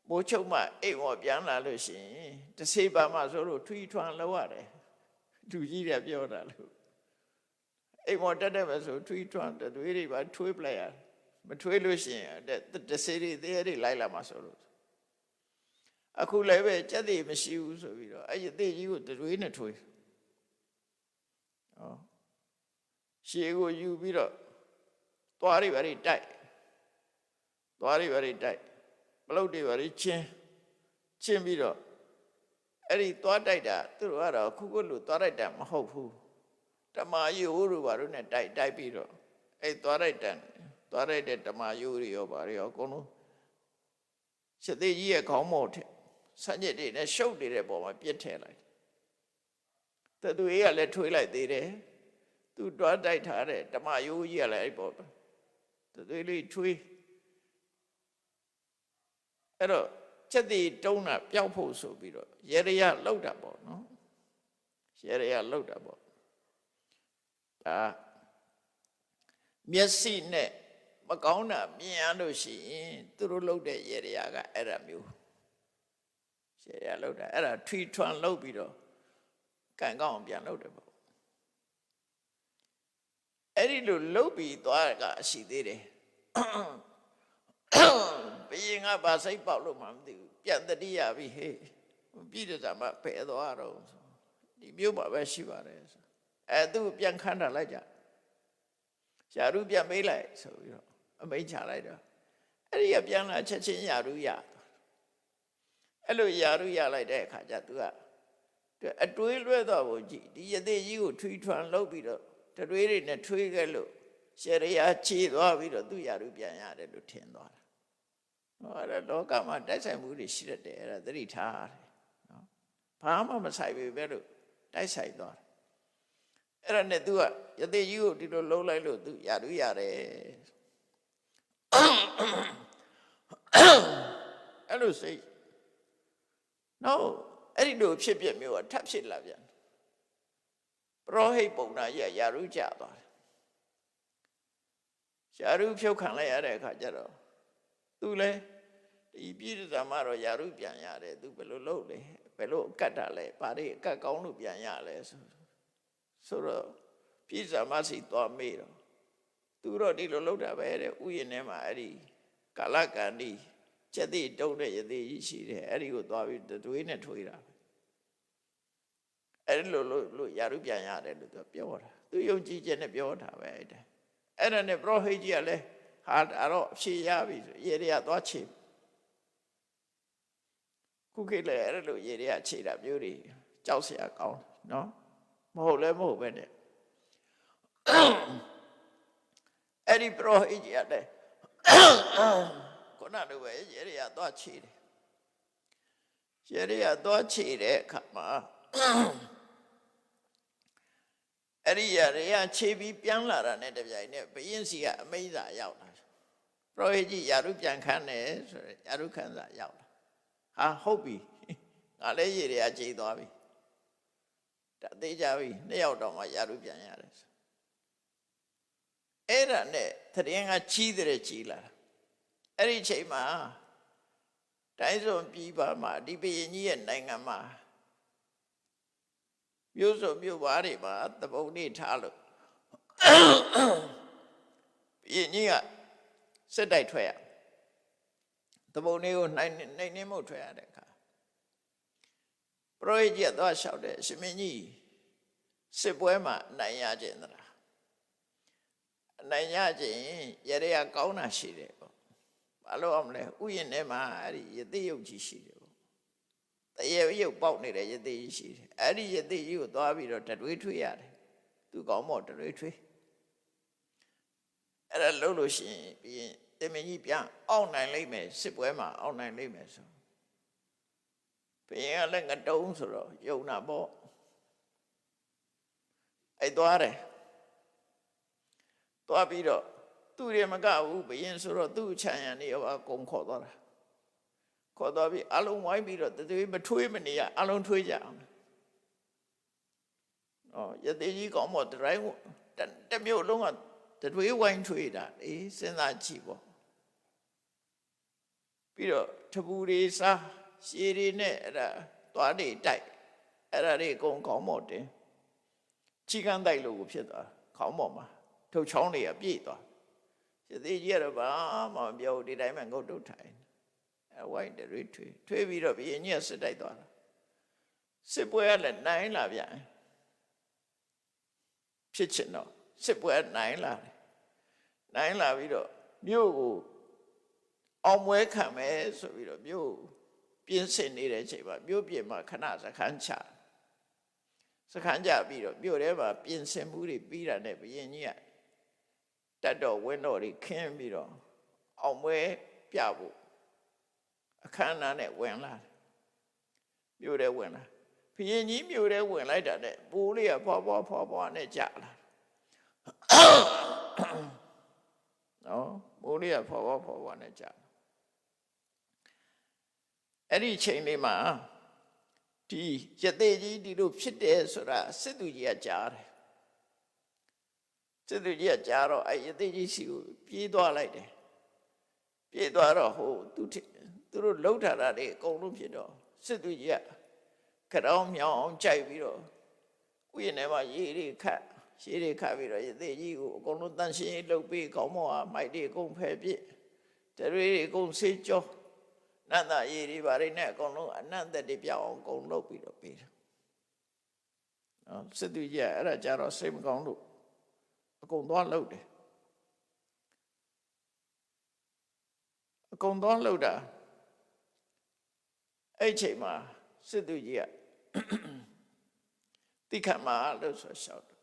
မိုးချုပ်မှအိမ်ဝပြန်လာလို့ရှိရင်တဆေးပါမှဆိုလို့ထွေထွန်လောက်ရတယ်လူကြီးတွေပြောတာလို့အိမ်ဝတက်တယ်ပဲဆိုထွေထွန်တသွေးတွေပါထွေးပလိုက်ရမထွေးလို့ရှိရင်တဆေးတွေသေးတွေလိုက်လာမှဆိုလို့အခုလည်းပဲစက်သိမရှိဘူးဆိုပြီးတော့အဲ့ဒီသေးကြီးကိုတတွေးနဲ့ထွေးရှေးကိုယူပြီးတော့သွားရိပါရိတိုက်မလုတ်တွေပါရိချင်းပြီးတော့အဲ့ဒီသွားတိုက်တာသူတို့ကတော့ခုလို့သွားတိုက်တာမဟုတ်ဘူးဓမ္မယိုးတို့ဘာလို့နဲ့တိုက်ပြီးတော့အဲ့သွားတိုက်တဲ့ဓမ္မယိုးတွေရောဘာတွေရောအကုန်လုံးရှသေးကြီးရဲ့ခေါင်းမော့ထက်စัญญတွေနဲ့ရှုပ်နေတဲ့ပုံမှာပြစ်ထည့်လိုက်တယ်သူအေးကလည်းထွေးလိုက်သေးတယ်သူတွားတိုက်ထားတဲ့ဓမ္မယိုးကြီးကလည်းအဲ့ပေါ်သူလေးထွေးအဲ့တော့ချက်တီတုံးတာပျောက်ဖို့ဆိုပြီးတော့ရေရလောက်တာပေါ့နော်ရေရလောက်တာပေါ့ဒါမျက်စိနဲ့မကောင်းတာမြင်ရလို့ရှိရင်သူတို့လောက်တဲ့ရေရကအဲ့ဒါမျိုးရေရလောက်တာအဲ့ဒါထွီထွန်လောက်ပြီးတော့ကန်ကောင်းပြန်လောက်တယ်ပေါ့အဲ့ဒီလိုလှုပ်ပြီးသွားကအရှိသေးတယ်ဘယင်ကဘာစိတ်ပေါက်လို့မှမသိဘူးပြန်တတိယပြီဟေးပြည်တဲ့ဇာမဖယ်သွားတော့ဒီမျိုးမှာပဲရှိပါတယ်ဆိုသူပြန်ခန်းထားလိုက်ကြယာရုပြန်မေးလိုက်ဆိုပြီးတော့အမိန့်ချလိုက်တော့အဲ့ဒီကပြန်လာချက်ချင်းယာရုရအဲ့လိုယာရုရလိုက်တဲ့အခါကျသူကအတွေးလွဲတော့ကိုကြည့်ဒီယသိကြီးကိုထွီထွန်လှုပ်ပြီးတော့တတွေးတွေနဲ့ထွေးခဲ့လို့ရှေရယာခြေသွားပြီးတော့သူယာရုပြန်ရတယ်လို့ထင်သွားတာအဲ့ဒါလောကမှာတိုက်ဆိုင်မှုတွေရှိတတ်တယ်အဲ့ဒါသတိထားတယ်နော်ဘာမှမဆိုင်ပေပဲလို့တိုက်ဆိုင်သွားတယ်အဲ့ဒါနဲ့သူကယသိကြီးကိုဒီလိုလှုပ်လိုက်လို့သူယာရုရတယ်အဲ့လိုစိတ်နော်အဲ့ဒီလိုဖြစ်ပြမျိုးကထပ်ဖြစ်လာပြန်ပရောဟိတ်ပုံနာကြီးယာရုကြသွားတယ်ယာရုဖြုတ်ခံလိုက်ရတဲ့အခါကျတော့သူလဲဒီပြည်ဇာမတော့ယာရုပြန်ရတယ်သူဘယ်လိုလုပ်လဲဘယ်လိုအကတ်တာလဲဘာတွေအကတ်ကောင်းလို့ပြန်ရလဲဆိုတော့ပြည်ဇာမစီသွားမေးတော့ သူတော့ဒီလိုလုပ်တာပဲတဲ့ဥယျာဉ်ထဲမှာအဲ့ဒီကာလကံဒီချက်တိတုံးတဲ့ရသေးကြီးရှိတယ်အဲ့ဒီကိုသွားပြီးတွေးနဲ့ထွေးတာအဲ့လိုယာရုပြန်ရတယ်လို့သူပြောတာသူယုံကြည်ချက်နဲ့ပြောတာပဲအဲ့ဒါနဲ့ပရောဟိတ်ကြီးကလည်းဟာဒါတော့ဖြေရပြီဆိုရေတွေကသွားချေခုခေတ်လည်းအဲ့လိုရေတွေကခြေတာမျိုးတွေကြောက်စရာကောင်းနော်မဟုတ်လဲမဟုတ်ပဲနဲ့အဲ့ဒီပရောဟိတ်ကြီးကလည်းခုနလိုပဲရေတွေကသွားခြေတယ်ရေတွေကသွားခြေတဲ့အခါမှာအဲ့ဒီရေတွေကခြေပြီးပြန်လာတာနဲ့တပြိုင်နက်ဘုရင်စီကအမိန့်စာရောက်လာပရောဟိတ်ကြီးယာရုပြန်ခန်းတယ်ဆိုရယ်ယာရုခန်းစာရောက်လာဟာဟုတ်ပြီငါလည်းရေတွေကခြေသွားပြီဒါသေးကြပြီနှစ်ယောက်တော့မှယာရုပြန်ရတယ်အဲ့ဒါနဲ့သတင်းကကြီးတဲ့ကြီးလာအဲ့ဒီချိန်မှာတိုင်းစုံပြည်ပါမှာဒီဘုရင်ကြီးရဲ့နိုင်ငံမှာမြို့စုံမြို့ပါတွေမှာတပုံနေထားလို့ဘုရင်ကြီးကစစ်တိုက်ထွက်ရတပုံနေကိုနိုင်နေမှုထွက်ရတဲ့အခါပရောဟိတ်ကြီးသွားလျှောက်တယ်ရှင်မင်းကြီးစစ်ပွဲမှာနိုင်ရခြင်းသလားနိုင်ရခြင်းရရကောင်းတာရှိတယ်ပေါ့ဘာလို့အောင်လဲဥယျာဉ်ထဲမှာအဲ့ဒီယသိယုတ်ကြီးရှိတယ်ပေါ့တရေရုပ်ပေါက်နေတဲ့ယသိကြီးရှိတယ်အဲ့ဒီယသိကြီးကိုသွားပြီးတော့တတွေးထွေးရတယ်သူကောင်းမော့တတွေးထွေးအဲ့ဒါလို့လို့ရှိရင်ပြီးရင်တမင်ကြီးပြန်အောက်နိုင်လိမ့်မယ်စစ်ပွဲမှာအောက်နိုင်လိမ့်မယ်ဆိုဘုရင်ကလည်းငတုံးဆိုတော့ယုံနာပေါ့အဲ့သွားတယ်သွားပြီးတော့သူ့ရမကဘူးဘုရင်ဆိုတော့သူ့ခြံရံနေရောအကုန်ခေါ်သွားတာခေါ်သွားပြီးအလုံးဝိုင်းပြီးတော့တသွေးမထွေးမနေရအလုံးထွေးကြအောင်ရသေးကြီးကောင်းမို့တိုင်းတမျိုးလုံးကတသွေးဝိုင်းထွေးတာအေးစဉ်းစားကြည့်ပေါ့ပြီးတော့ထပူတွေစားရှည်တွေနဲ့အဲ့ဒါသွားတွေတိုက်အဲ့ဒါတွေအကုန်ကောင်းမို့တင်ချီကန်းတိုက်လို့ကိုဖြစ်သွားခေါင်းပေါ်မှာထုတ်ချောင်းတွေကပြည့်သွားရသေးကြီးကတော့ဘာမှမပြောဒီတိုင်းမှငုတ်တုတ်ထိုင်အဝိုင်းတွေထွေးပြီးတော့ဘုရင်ကြီးကစစ်တိုက်သွားတာစစ်ပွဲကလည်းနိုင်လာပြန်ဖြစ်ချင်တော့စစ်ပွဲနိုင်လာတယ်နိုင်လာပြီးတော့မြို့ကိုအောင်ပွဲခံမယ်ဆိုပြီးတော့မြို့ပြင်ဆင်နေတဲ့အချိန်မှာမြို့ပြင်မှာခဏစခန်းချပြီးတော့မြို့ထဲမှာပြင်ဆင်မှုတွေပြီးတာနဲ့ဘုရင်ကြီးကတတ်တော်ဝင်းတော်တွေခင်းပြီးတော့အောင်ပွဲပြဖို့အခမ်းအနားနဲ့ဝင်လာတယ်မြို့ထဲဝင်လာဘုရင်ကြီးမြို့ထဲဝင်လိုက်တာနဲ့ပိုးလေးကဖွာဖွာနဲ့ကြာလာနော်ပိုးလေးကဖွာဖွာနဲ့ကြာအဲ့ဒီချိန်လေးမှာဒီရသေးကြီးဒီလိုဖြစ်တယ်ဆိုတာစစ်သူကြီးကကြားတယ်စစ်သူကြီးကကြားတော့အဲ့ရသေးကြီးစီကိုပြေးသွားလိုက်တယ်ပြေးသွားတော့ဟိုသူတို့လှုပ်ထားတာတွေအကုန်လုံးဖြစ်တော့စစ်သူကြီးကကြောင်မြောင်အောင်ကြိုက်ပြီးတော့ဥယျာဉ်ထဲမှာရေတွေခတ်ပြီးတော့ရသေးကြီးကိုအကုန်လုံးတန်ရှင်းရေးလုပ်ပြီးကောင်းမောဟာမိုက်တွေအကုန်ဖယ်ပြစ်တရွေတွေအကုန်ဆေးကြောနတ်သားရေတွေဘာတွေနဲ့အကုန်လုံးအနတ်သက်တွေပြောင်းအောင်အကုန်လုပ်ပြီးတော့ပေးတယ်နော်စစ်သူကြီးအဲ့ဒါကြတော့စိတ်မကောင်းလို့အကုန်သွားလှုပ်တယ်အကုန်သွားလှုပ်တာအဲ့ချိန်မှာစစ်သူကြီးကတိခတ်မှာလို့ဆိုရှောက်တယ်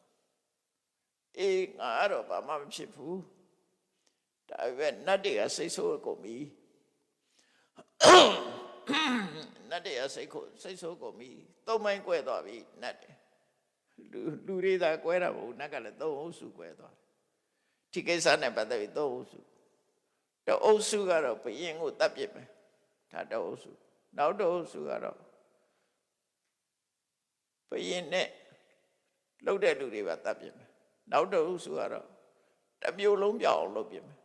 အေးငါတော့ဘာမှမဖြစ်ဘူးဒါပေမဲ့နတ်တွေကစိတ်ဆိုးကုန်ပြီနတ်တွေကစိတ်ဆိုးကုန်ပြီသုံးမိုင်းကွဲသွားပြီနတ်တွေလူတွေသာကွဲတာမဟုတ်နတ်ကလည်းသုံးအုပ်စုကွဲသွားတယ်ဒီကိစ္စနဲ့ပတ်သက်ပြီးသုံးအုပ်စုတအုပ်စုကတော့ဘုရင်ကိုတတ်ပစ်မယ်ဒါတအုပ်စုနောက်တအုပ်စုကတော့ဘုရင်နဲ့လှုပ်တဲ့လူတွေပါတတ်ပစ်မယ်နောက်တအုပ်စုကတော့တမျိုးလုံးပြောင်းအောင်လုပ်ပစ်မယ်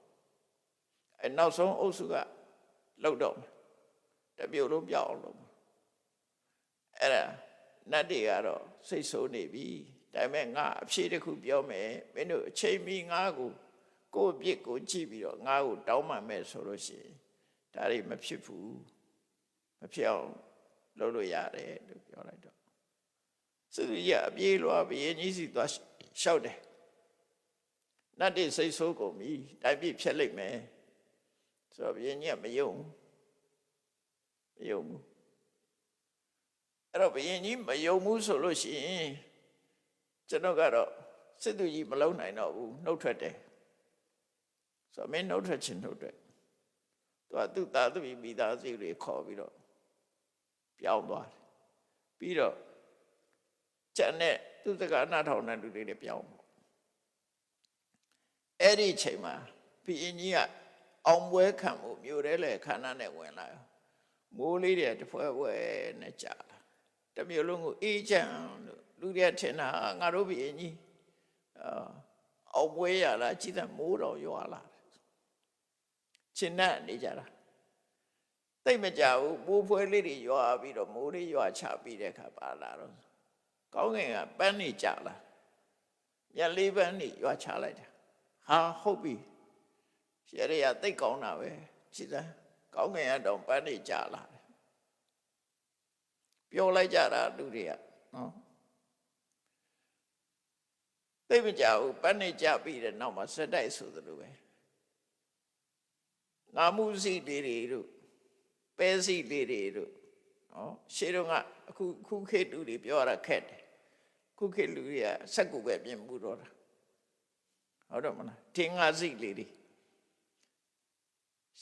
အဲနောက်ဆုံးအုပ်စုကလှုပ်တော့မယ်တမျိုးလုံးပြောင်းအောင်လုပ်မယ်အဲ့ဒါနတ်တွေကတော့စိတ်ဆိုးနေပြီဒါပေမဲ့ငါအဖြေတစ်ခုပြောမယ်မင်းတို့အချိန်မီငါကို ကိုယ့်အပြစ်ကိုကြည့်ပြီးတော့ငါ့ကိုတောင်းပန်မဲ့ဆိုလို့ရှိရင်ဒါတွေမဖြစ်ဘူးမဖြစ်အောင်လုပ်လို့ရတယ်လို့ပြောလိုက်တော့စစ်သူကြီးအပြေးလွှားဘုရင်ကြီးစီသွားလျှောက်တယ်နတ်တွေစိတ်ဆိုးကုန်ပြီတိုင်းပြည်ဖြတ်လိုက်မယ်ဆိုတော့ဘုရင်ကြီးကမယုံဘူးအဲ့တော့ဘုရင်ကြီးမယုံဘူးဆိုလို့ရှိရင်ကျွန်တော်ကတော့စစ်သူကြီးမလုံနိုင်တော့ဘူးနှုတ်ထွက်တယ်ဆိုတော့မင်းနှုတ်ထွက်ခြင်းနှုတ်ထွက်သူသားသမီးမိသားစုတွေခေါ်ပြီးတော့ပြောင်းသွားတယ်ပြီးတော့ကျန်တဲ့သူစကားနားထောင်တဲ့လူတွေလည်းပြောင်းပေါ့အဲ့ဒီအချိန်မှာဘုရင်ကြီးကအောင်ပွဲခံမှုမြို့ထဲလေခန္ဓာနဲ့ဝင်လာရောမိုးလေးတွေတဖွဲဖွဲနဲ့ကြာလာတမျိုးလုံးကိုအေးချမ်းလို့လူတွေထင်တာငါတို့ဘုရင်ကြီးအောင်ပွဲရလားကြည်တဲ့မိုးတော်ရွာလာရှင်းနဲ့နေကြတာသိမကြဘူးမိုးဖွဲလေးတွေရွာပြီးတော့မိုးလေးရွာချပြီးတဲ့အခါပါလာတော့ကောင်းကင်ကပန်းနေကြလာမြက်လေးပန်းနေရွာချလိုက်တာဟာဟုတ်ပြီရှယ်ရသိကောင်းတာပဲကြည်တဲ့ကောင်းကင်ကတော့ပန်းနေကြလာတယ်ပြောလိုက်ကြတာလူတွေကနော်သိမကြဘူးပန်းနေကြပြီးတဲ့နောက်မှာစက်တိုက်ဆိုသလိုပဲငါမှုစီလေးတွေတို့ပဲစီလေးတွေတို့နော်ရှေးတုန်းကအခုခေတ်လူတွေပြောရတာခက်တယ်ခုခေတ်လူတွေကစက်ကူပဲပြင်မှုတော့တာဟုတ်တော့မလားထင်းငါစီလေးတွေ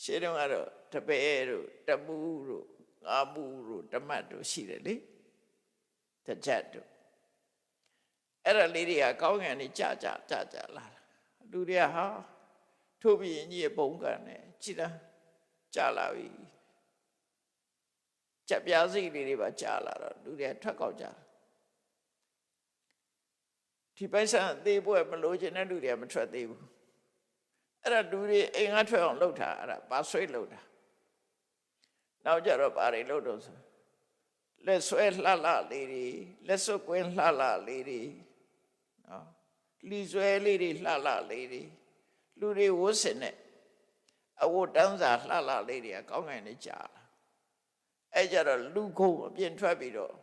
ရှေးတုန်းကတော့တပည့်တို့တပူးတို့ငါမှုတို့တမတ်တို့ရှိတယ်လေတကြက်တို့အဲ့ဒါလေးတွေကကောင်းကင်နေကြာလာလူတွေကဟာထို့ပြီးရင်ကြီးပုံကန်နေကြည်လားကြာလာပြီကြက်ပြားစိလေးတွေပါကြာလာတော့လူတွေထွက်ကောက်ကြဒီပိုက်ဆံသေးပွဲမလို့ခြင်းတဲ့လူတွေကမထွက်သေးဘူးအဲ့ဒါလူတွေအိမ်ကထွက်အောင်လုပ်တာအဲ့ဒါပါဆွဲလုပ်တာနောက်ကြတော့ဘာတွေလုပ်တော့ဆိုလက်ဆွဲလှလှလေးတွေလက်စွပ်ကွင်းလှလှလေးတွေနော်လီဆွဲလေးတွေလှလှလေးတွေလူတွေဝတ်ဆင်နဲ့အဝတ်တန်းစာလှလှလေးတွေကကောင်းကင်နေကြာလာအဲ့ကြတော့လူခုံအပြင်ထွက်ပြီးတော့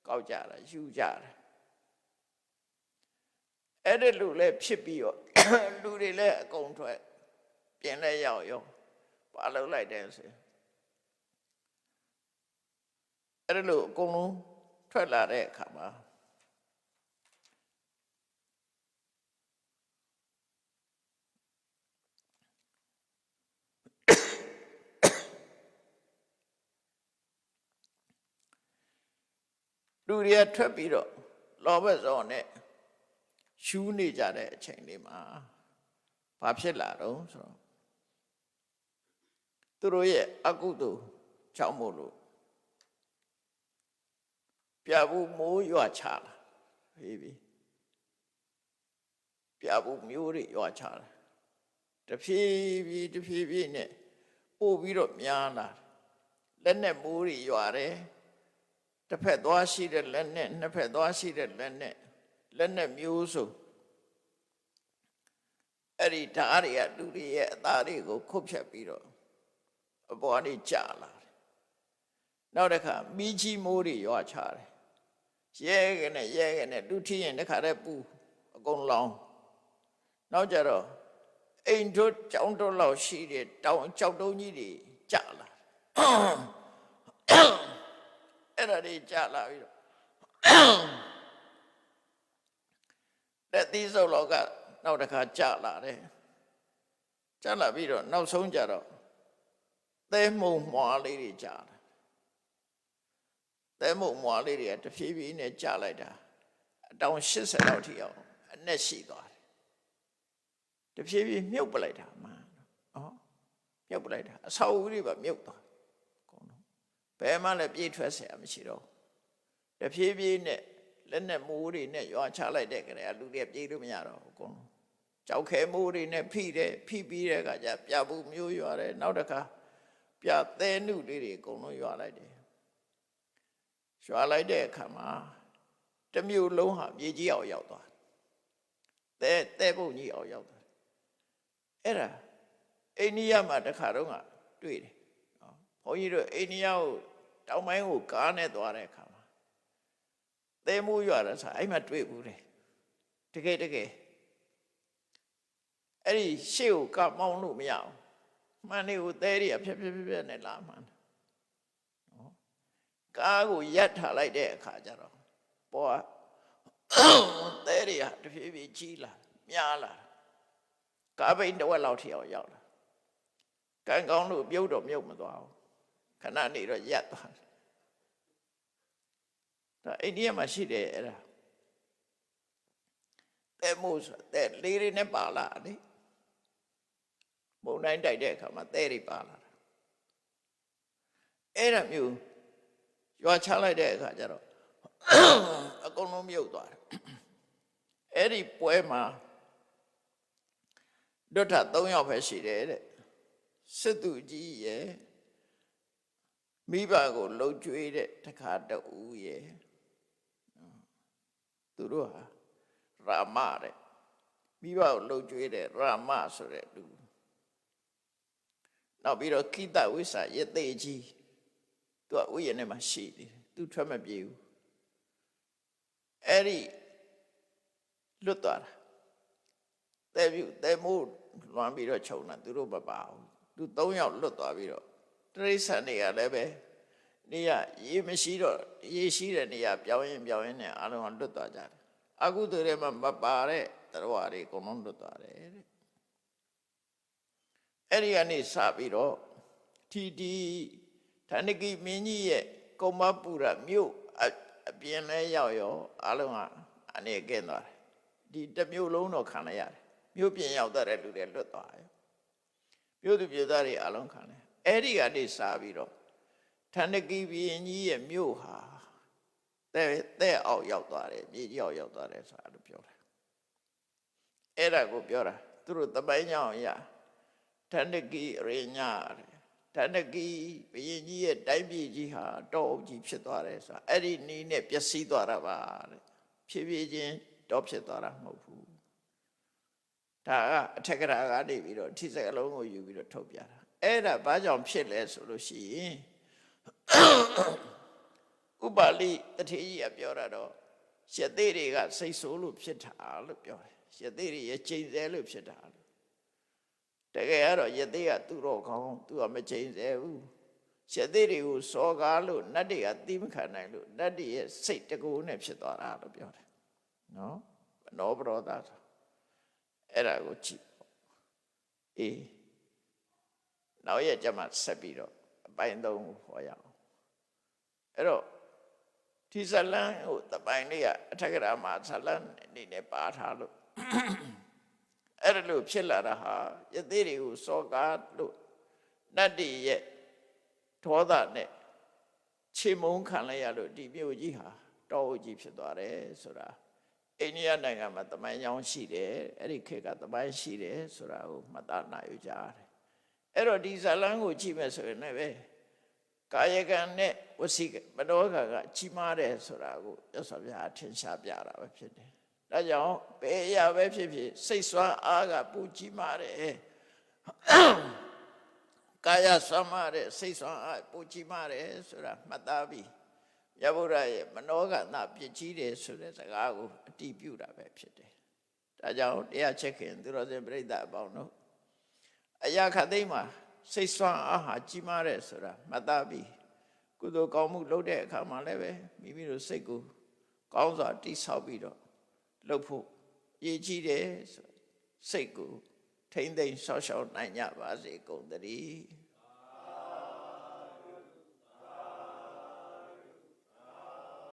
ကောက်ကြတာယူကြတာအဲ့ဒီလူလည်းဖြစ်ပြီးတော့လူတွေလည်းအကုန်ထွက်ပြင်လဲရောက်ရောပါလို့လိုက်တယ်ဆိုအဲ့ဒီလိုအကုန်လုံးထွက်လာတဲ့အခါမှာလူတွေထွက်ပြီးတော့လောဘဇောနဲ့ရှူးနေကြတဲ့အချိန်လေးမှာဘာဖြစ်လာတော့ဆိုတော့သူတို့ရဲ့အကုသိုလ်ကြောင့်မို့လို့ပြဘူးမိုးရွာချလာဟေးပြီပြဘူးမျိုးတွေရွာချလာတဖြည်းဖြည်းနဲ့ပို့ပြီးတော့များလာလက်နဲ့မိုးတွေရွာတယ်တစ်ဖက်သွားရှိတဲ့လက်နဲ့နှစ်ဖက်သွားရှိတဲ့လက်နဲ့မျိုးစုံအဲ့ဒီဓာတ်တွေကလူတွေရဲ့အသားတွေကိုခုတ်ဖြတ်ပြီးတော့အပေါ်ကနေကြာလာတယ်နောက်တစ်ခါမီးကြီးမိုးတွေရွာချတယ်ရဲကနေလူထီရင်တစ်ခါတည်းပူအကုန်လောင်းနောက်ကြတော့အိမ်တို့ကြောင်းတို့လောက်ရှိတဲ့တောင်ကြောက်တုံးကြီးတွေကြာလာအဲ့ဒါတွေကြာလာပြီးတော့လက်သီးစုပ်လောက်ကနောက်တစ်ခါကြာလာတယ်ကြာလာပြီးတော့နောက်ဆုံးကြတော့သဲမှုန်မွားလေးတွေကြာလာသဲမှုန်မွားလေးတွေကတဖြည်းဖြည်းနဲ့ကြာလိုက်တာအတောင်80လောက်ထိအောင်အနက်ရှိသွားတယ်တဖြည်းဖြည်းမြုပ်ပလိုက်တာမှန်နော်မြုပ်ပလိုက်တာအဆောက်အဦတွေပါမြုပ်သွားအကုန်လုံးဘယ်မှလည်းပြေးထွက်เสียမရှိတော့တဖြည်းဖြည်းနဲ့လက်နဲ့မိုးတွေနဲ့ရွာချလိုက်တဲ့ကြတဲ့လူတွေပြေးလို့မရတော့ဘူးအကုန်လုံးကြောက်ခဲမိုးတွေနဲ့ဖိပြီးတဲ့အခါကျပြဘူးမျိုးရွာတယ်နောက်တစ်ခါပြသဲနုလေးတွေအကုန်လုံးရွာလိုက်တယ်ရွာလိုက်တဲ့အခါမှာတမျိုးလုံးဟာမြေကြီးအောင်ရောက်သွားသဲပုံကြီးအောင်ရောက်သွား အဲ့ဒါအိန္ဒိယမှာတစ်ခါတော့ကတွေ့တယ်နော်ဘုန်းကြီးတို့အိန္ဒိယကိုတောင်ပိုင်းကိုကားနဲ့သွားတဲ့အခါမှာသဲမိုးရွာတယ်ဆိုအဲ့မှာတွေ့ဘူးတယ်တကယ်အဲ့ဒီရှေ့ကိုကမောင်းလို့မရအောင်မှန်တွေကိုသဲတွေကဖြက်နဲ့လာမှန်နော်ကားကိုရပ်ထားလိုက်တဲ့အခါကျတော့ပေါ်ကသဲတွေကတဖြည်းဖြည်းကြီးလာများလာကားပိန်တစ်ဝက်လောက်ထိအောင်ရောက်လာကံကောင်းလို့ပြုတ်တော့မြုပ်မသွားဘူးခဏနေတော့ရပ်သွားတယ်ဒါအိန္ဒိယမှာရှိတယ်အဲ့ဒါသဲမိုးဆိုတဲ့လေးတွေနဲ့ပါလာတယ်မုန်တိုင်းတိုက်တဲ့အခါမှာသဲတွေပါလာတာအဲ့ဒါမျိုးရွာချလိုက်တဲ့အခါကျတော့အကုန်လုံးမြုပ်သွားတယ်အဲ့ဒီပွဲမှာဒုထ3ယောက်ပဲရှိတယ်တဲ့စစ်သူကြီးရဲ့မိဘကိုလှုပ်ကြွေးတဲ့တခါတူရဲ့သူတို့ဟာရာမတဲ့မိဘကိုလှုပ်ကြွေးတဲ့ရာမဆိုတဲ့လူနောက်ပြီးတော့ခိတဝိဆာရသေးကြီးသူကဥယျာဉ်ထဲမှာရှိတယ်သူထွက်မပြေဘူးအဲ့ဒီလွတ်သွားတာတဲမိုးလွမ်းပြီးတော့ခြုံတာသူတို့မပါဘူးသူ3ယောက်လွတ်သွားပြီးတော့တရိစ္ဆာန်တွေကလည်းပဲနေရရေမရှိတော့ရေရှိတဲ့နေရာပြောင်းရင်နဲ့အားလုံးလွတ်သွားကြတယ်အခုသူတွေမှာမပါတဲ့တရားတွေအကုန်လုံးလွတ်သွားတယ်တဲ့အဲ့ဒီကနေစပြီးတော့ဒီဌာနကိမင်းကြီးရဲ့ကုမ္မပူရမြို့အပြင်လဲရောက်ရောအားလုံးကအနေကင်းသွားတယ်ဒီတစ်မြို့လုံးတော့ခံလိုက်ရတယ်မြို့ပြင်ရောက်တဲ့လူတွေလွတ်သွားတယ်မြို့သူပြည်သားတွေအားလုံးခံတယ်အဲ့ဒီကနေစပြီးတော့ဌာနကိဘုရင်ကြီးရဲ့မြို့ဟာတဲ့အောက်ရောက်သွားတယ်မြေကြီးအောက်ရောက်သွားတယ်ဆိုတာလို့ပြောတာအဲ့ဒါကိုပြောတာသူတို့တပိုင်းကြောင်ရဌာနကိရိညာဌာနကိဘုရင်ကြီးရဲ့တိုင်းပြည်ကြီးဟာတောအုပ်ကြီးဖြစ်သွားတယ်ဆိုတာအဲ့ဒီနီးနဲ့ပျက်စီးသွားတာပါတဲ့ဖြည်းဖြည်းချင်းတော့ဖြစ်သွားတာမဟုတ်ဘူးဒါကအထက်ကရာကနေပြီးတော့ထိစက်အလုံးကိုယူပြီးတော့ထုတ်ပြတာအဲ့ဒါဘာကြောင့်ဖြစ်လဲဆိုလို့ရှိရင်ဥပါလိတထေကြီးကပြောတာတော့ရှသေတွေကစိတ်ဆိုးလို့ဖြစ်တာလို့ပြောတယ်ရှသေတွေရဲ့ချိန်ဆလို့ဖြစ်တာလို့တကယ်ကတော့ယသေကသူ့တော့ကောင်းသူကမချိန်ဆဘူးရှသေတွေကိုစောကားလို့နတ်တွေကသိမခံနိုင်လို့နတ်တွေရဲ့စိတ်တကူနဲ့ဖြစ်သွားတာလို့ပြောတယ်နော်နောပရောဒဆိုအဲ့ဒါကိုကြည့်အေးနောက်ရကြမှာဆက်ပြီးတော့အပိုင်း3ကိုဟောရအောင်အဲ့တော့ဒီဇလန်ကိုတပိုင်းလေးကအထက်ကရာမှာဇလန်အနေနဲ့ပါထားလို့အဲ့ဒါလို့ဖြစ်လာတာဟာယသိတွေကိုစောကားလို့နတ်တွေရဲ့ဒေါသနဲ့ချေမုန်းခံလိုက်ရလို့ဒီမြို့ကြီးဟာတောအုပ်ကြီးဖြစ်သွားတယ်ဆိုတာအိန္ဒိယနိုင်ငံမှာတမိုင်းကြောင်းရှိတယ်အဲ့ဒီခေတ်ကတမိုင်းရှိတယ်ဆိုတာကိုမှတ်သားနိုင်ကြတယ်အဲ့တော့ဒီဇလန်ကိုကြည့်မယ်ဆိုရင်လည်းပဲကာယကံနဲ့ဝစီမနောကကကြီးမားတယ်ဆိုတာကိုရသော်ဗျာထင်ရှားပြတာပဲဖြစ်တယ်ဒါကြောင့်ဘယ်အရာပဲဖြစ်ဖြစ်စိတ်ဆွမ်းအားကပူကြီးမားတယ်ကာယဆွမ်းမားတဲ့စိတ်ဆွမ်းအားပူကြီးမားတယ်ဆိုတာမှတ်သားပြီးမြတ်ဗုဒ္ဓရဲ့မနောကနာပြည့်ကြီးတယ်ဆိုတဲ့စကားကိုအတည်ပြုတာပဲဖြစ်တယ်ဒါကြောင့်တရားချက်ခင်သူတော်စင်ပြိဿအပေါင်းတို့အရာခသိမ်းမှာစိတ်ဆွမ်းအားဟာကြီးမားတယ်ဆိုတာမှတ်သားပြီးကုသိုလ်ကောင်းမှုလုပ်တဲ့အခါမှာလည်းပဲမိမိတို့စိတ်ကိုကောင်းစွာတိဆောက်ပြီးတော့လုပ်ဖို့ရည်ကြီးတယ်ဆိုစိတ်ကိုထိမ့်သိမ်းဆောက်ရှောက်နိုင်ကြပါစေကုန်သတည်း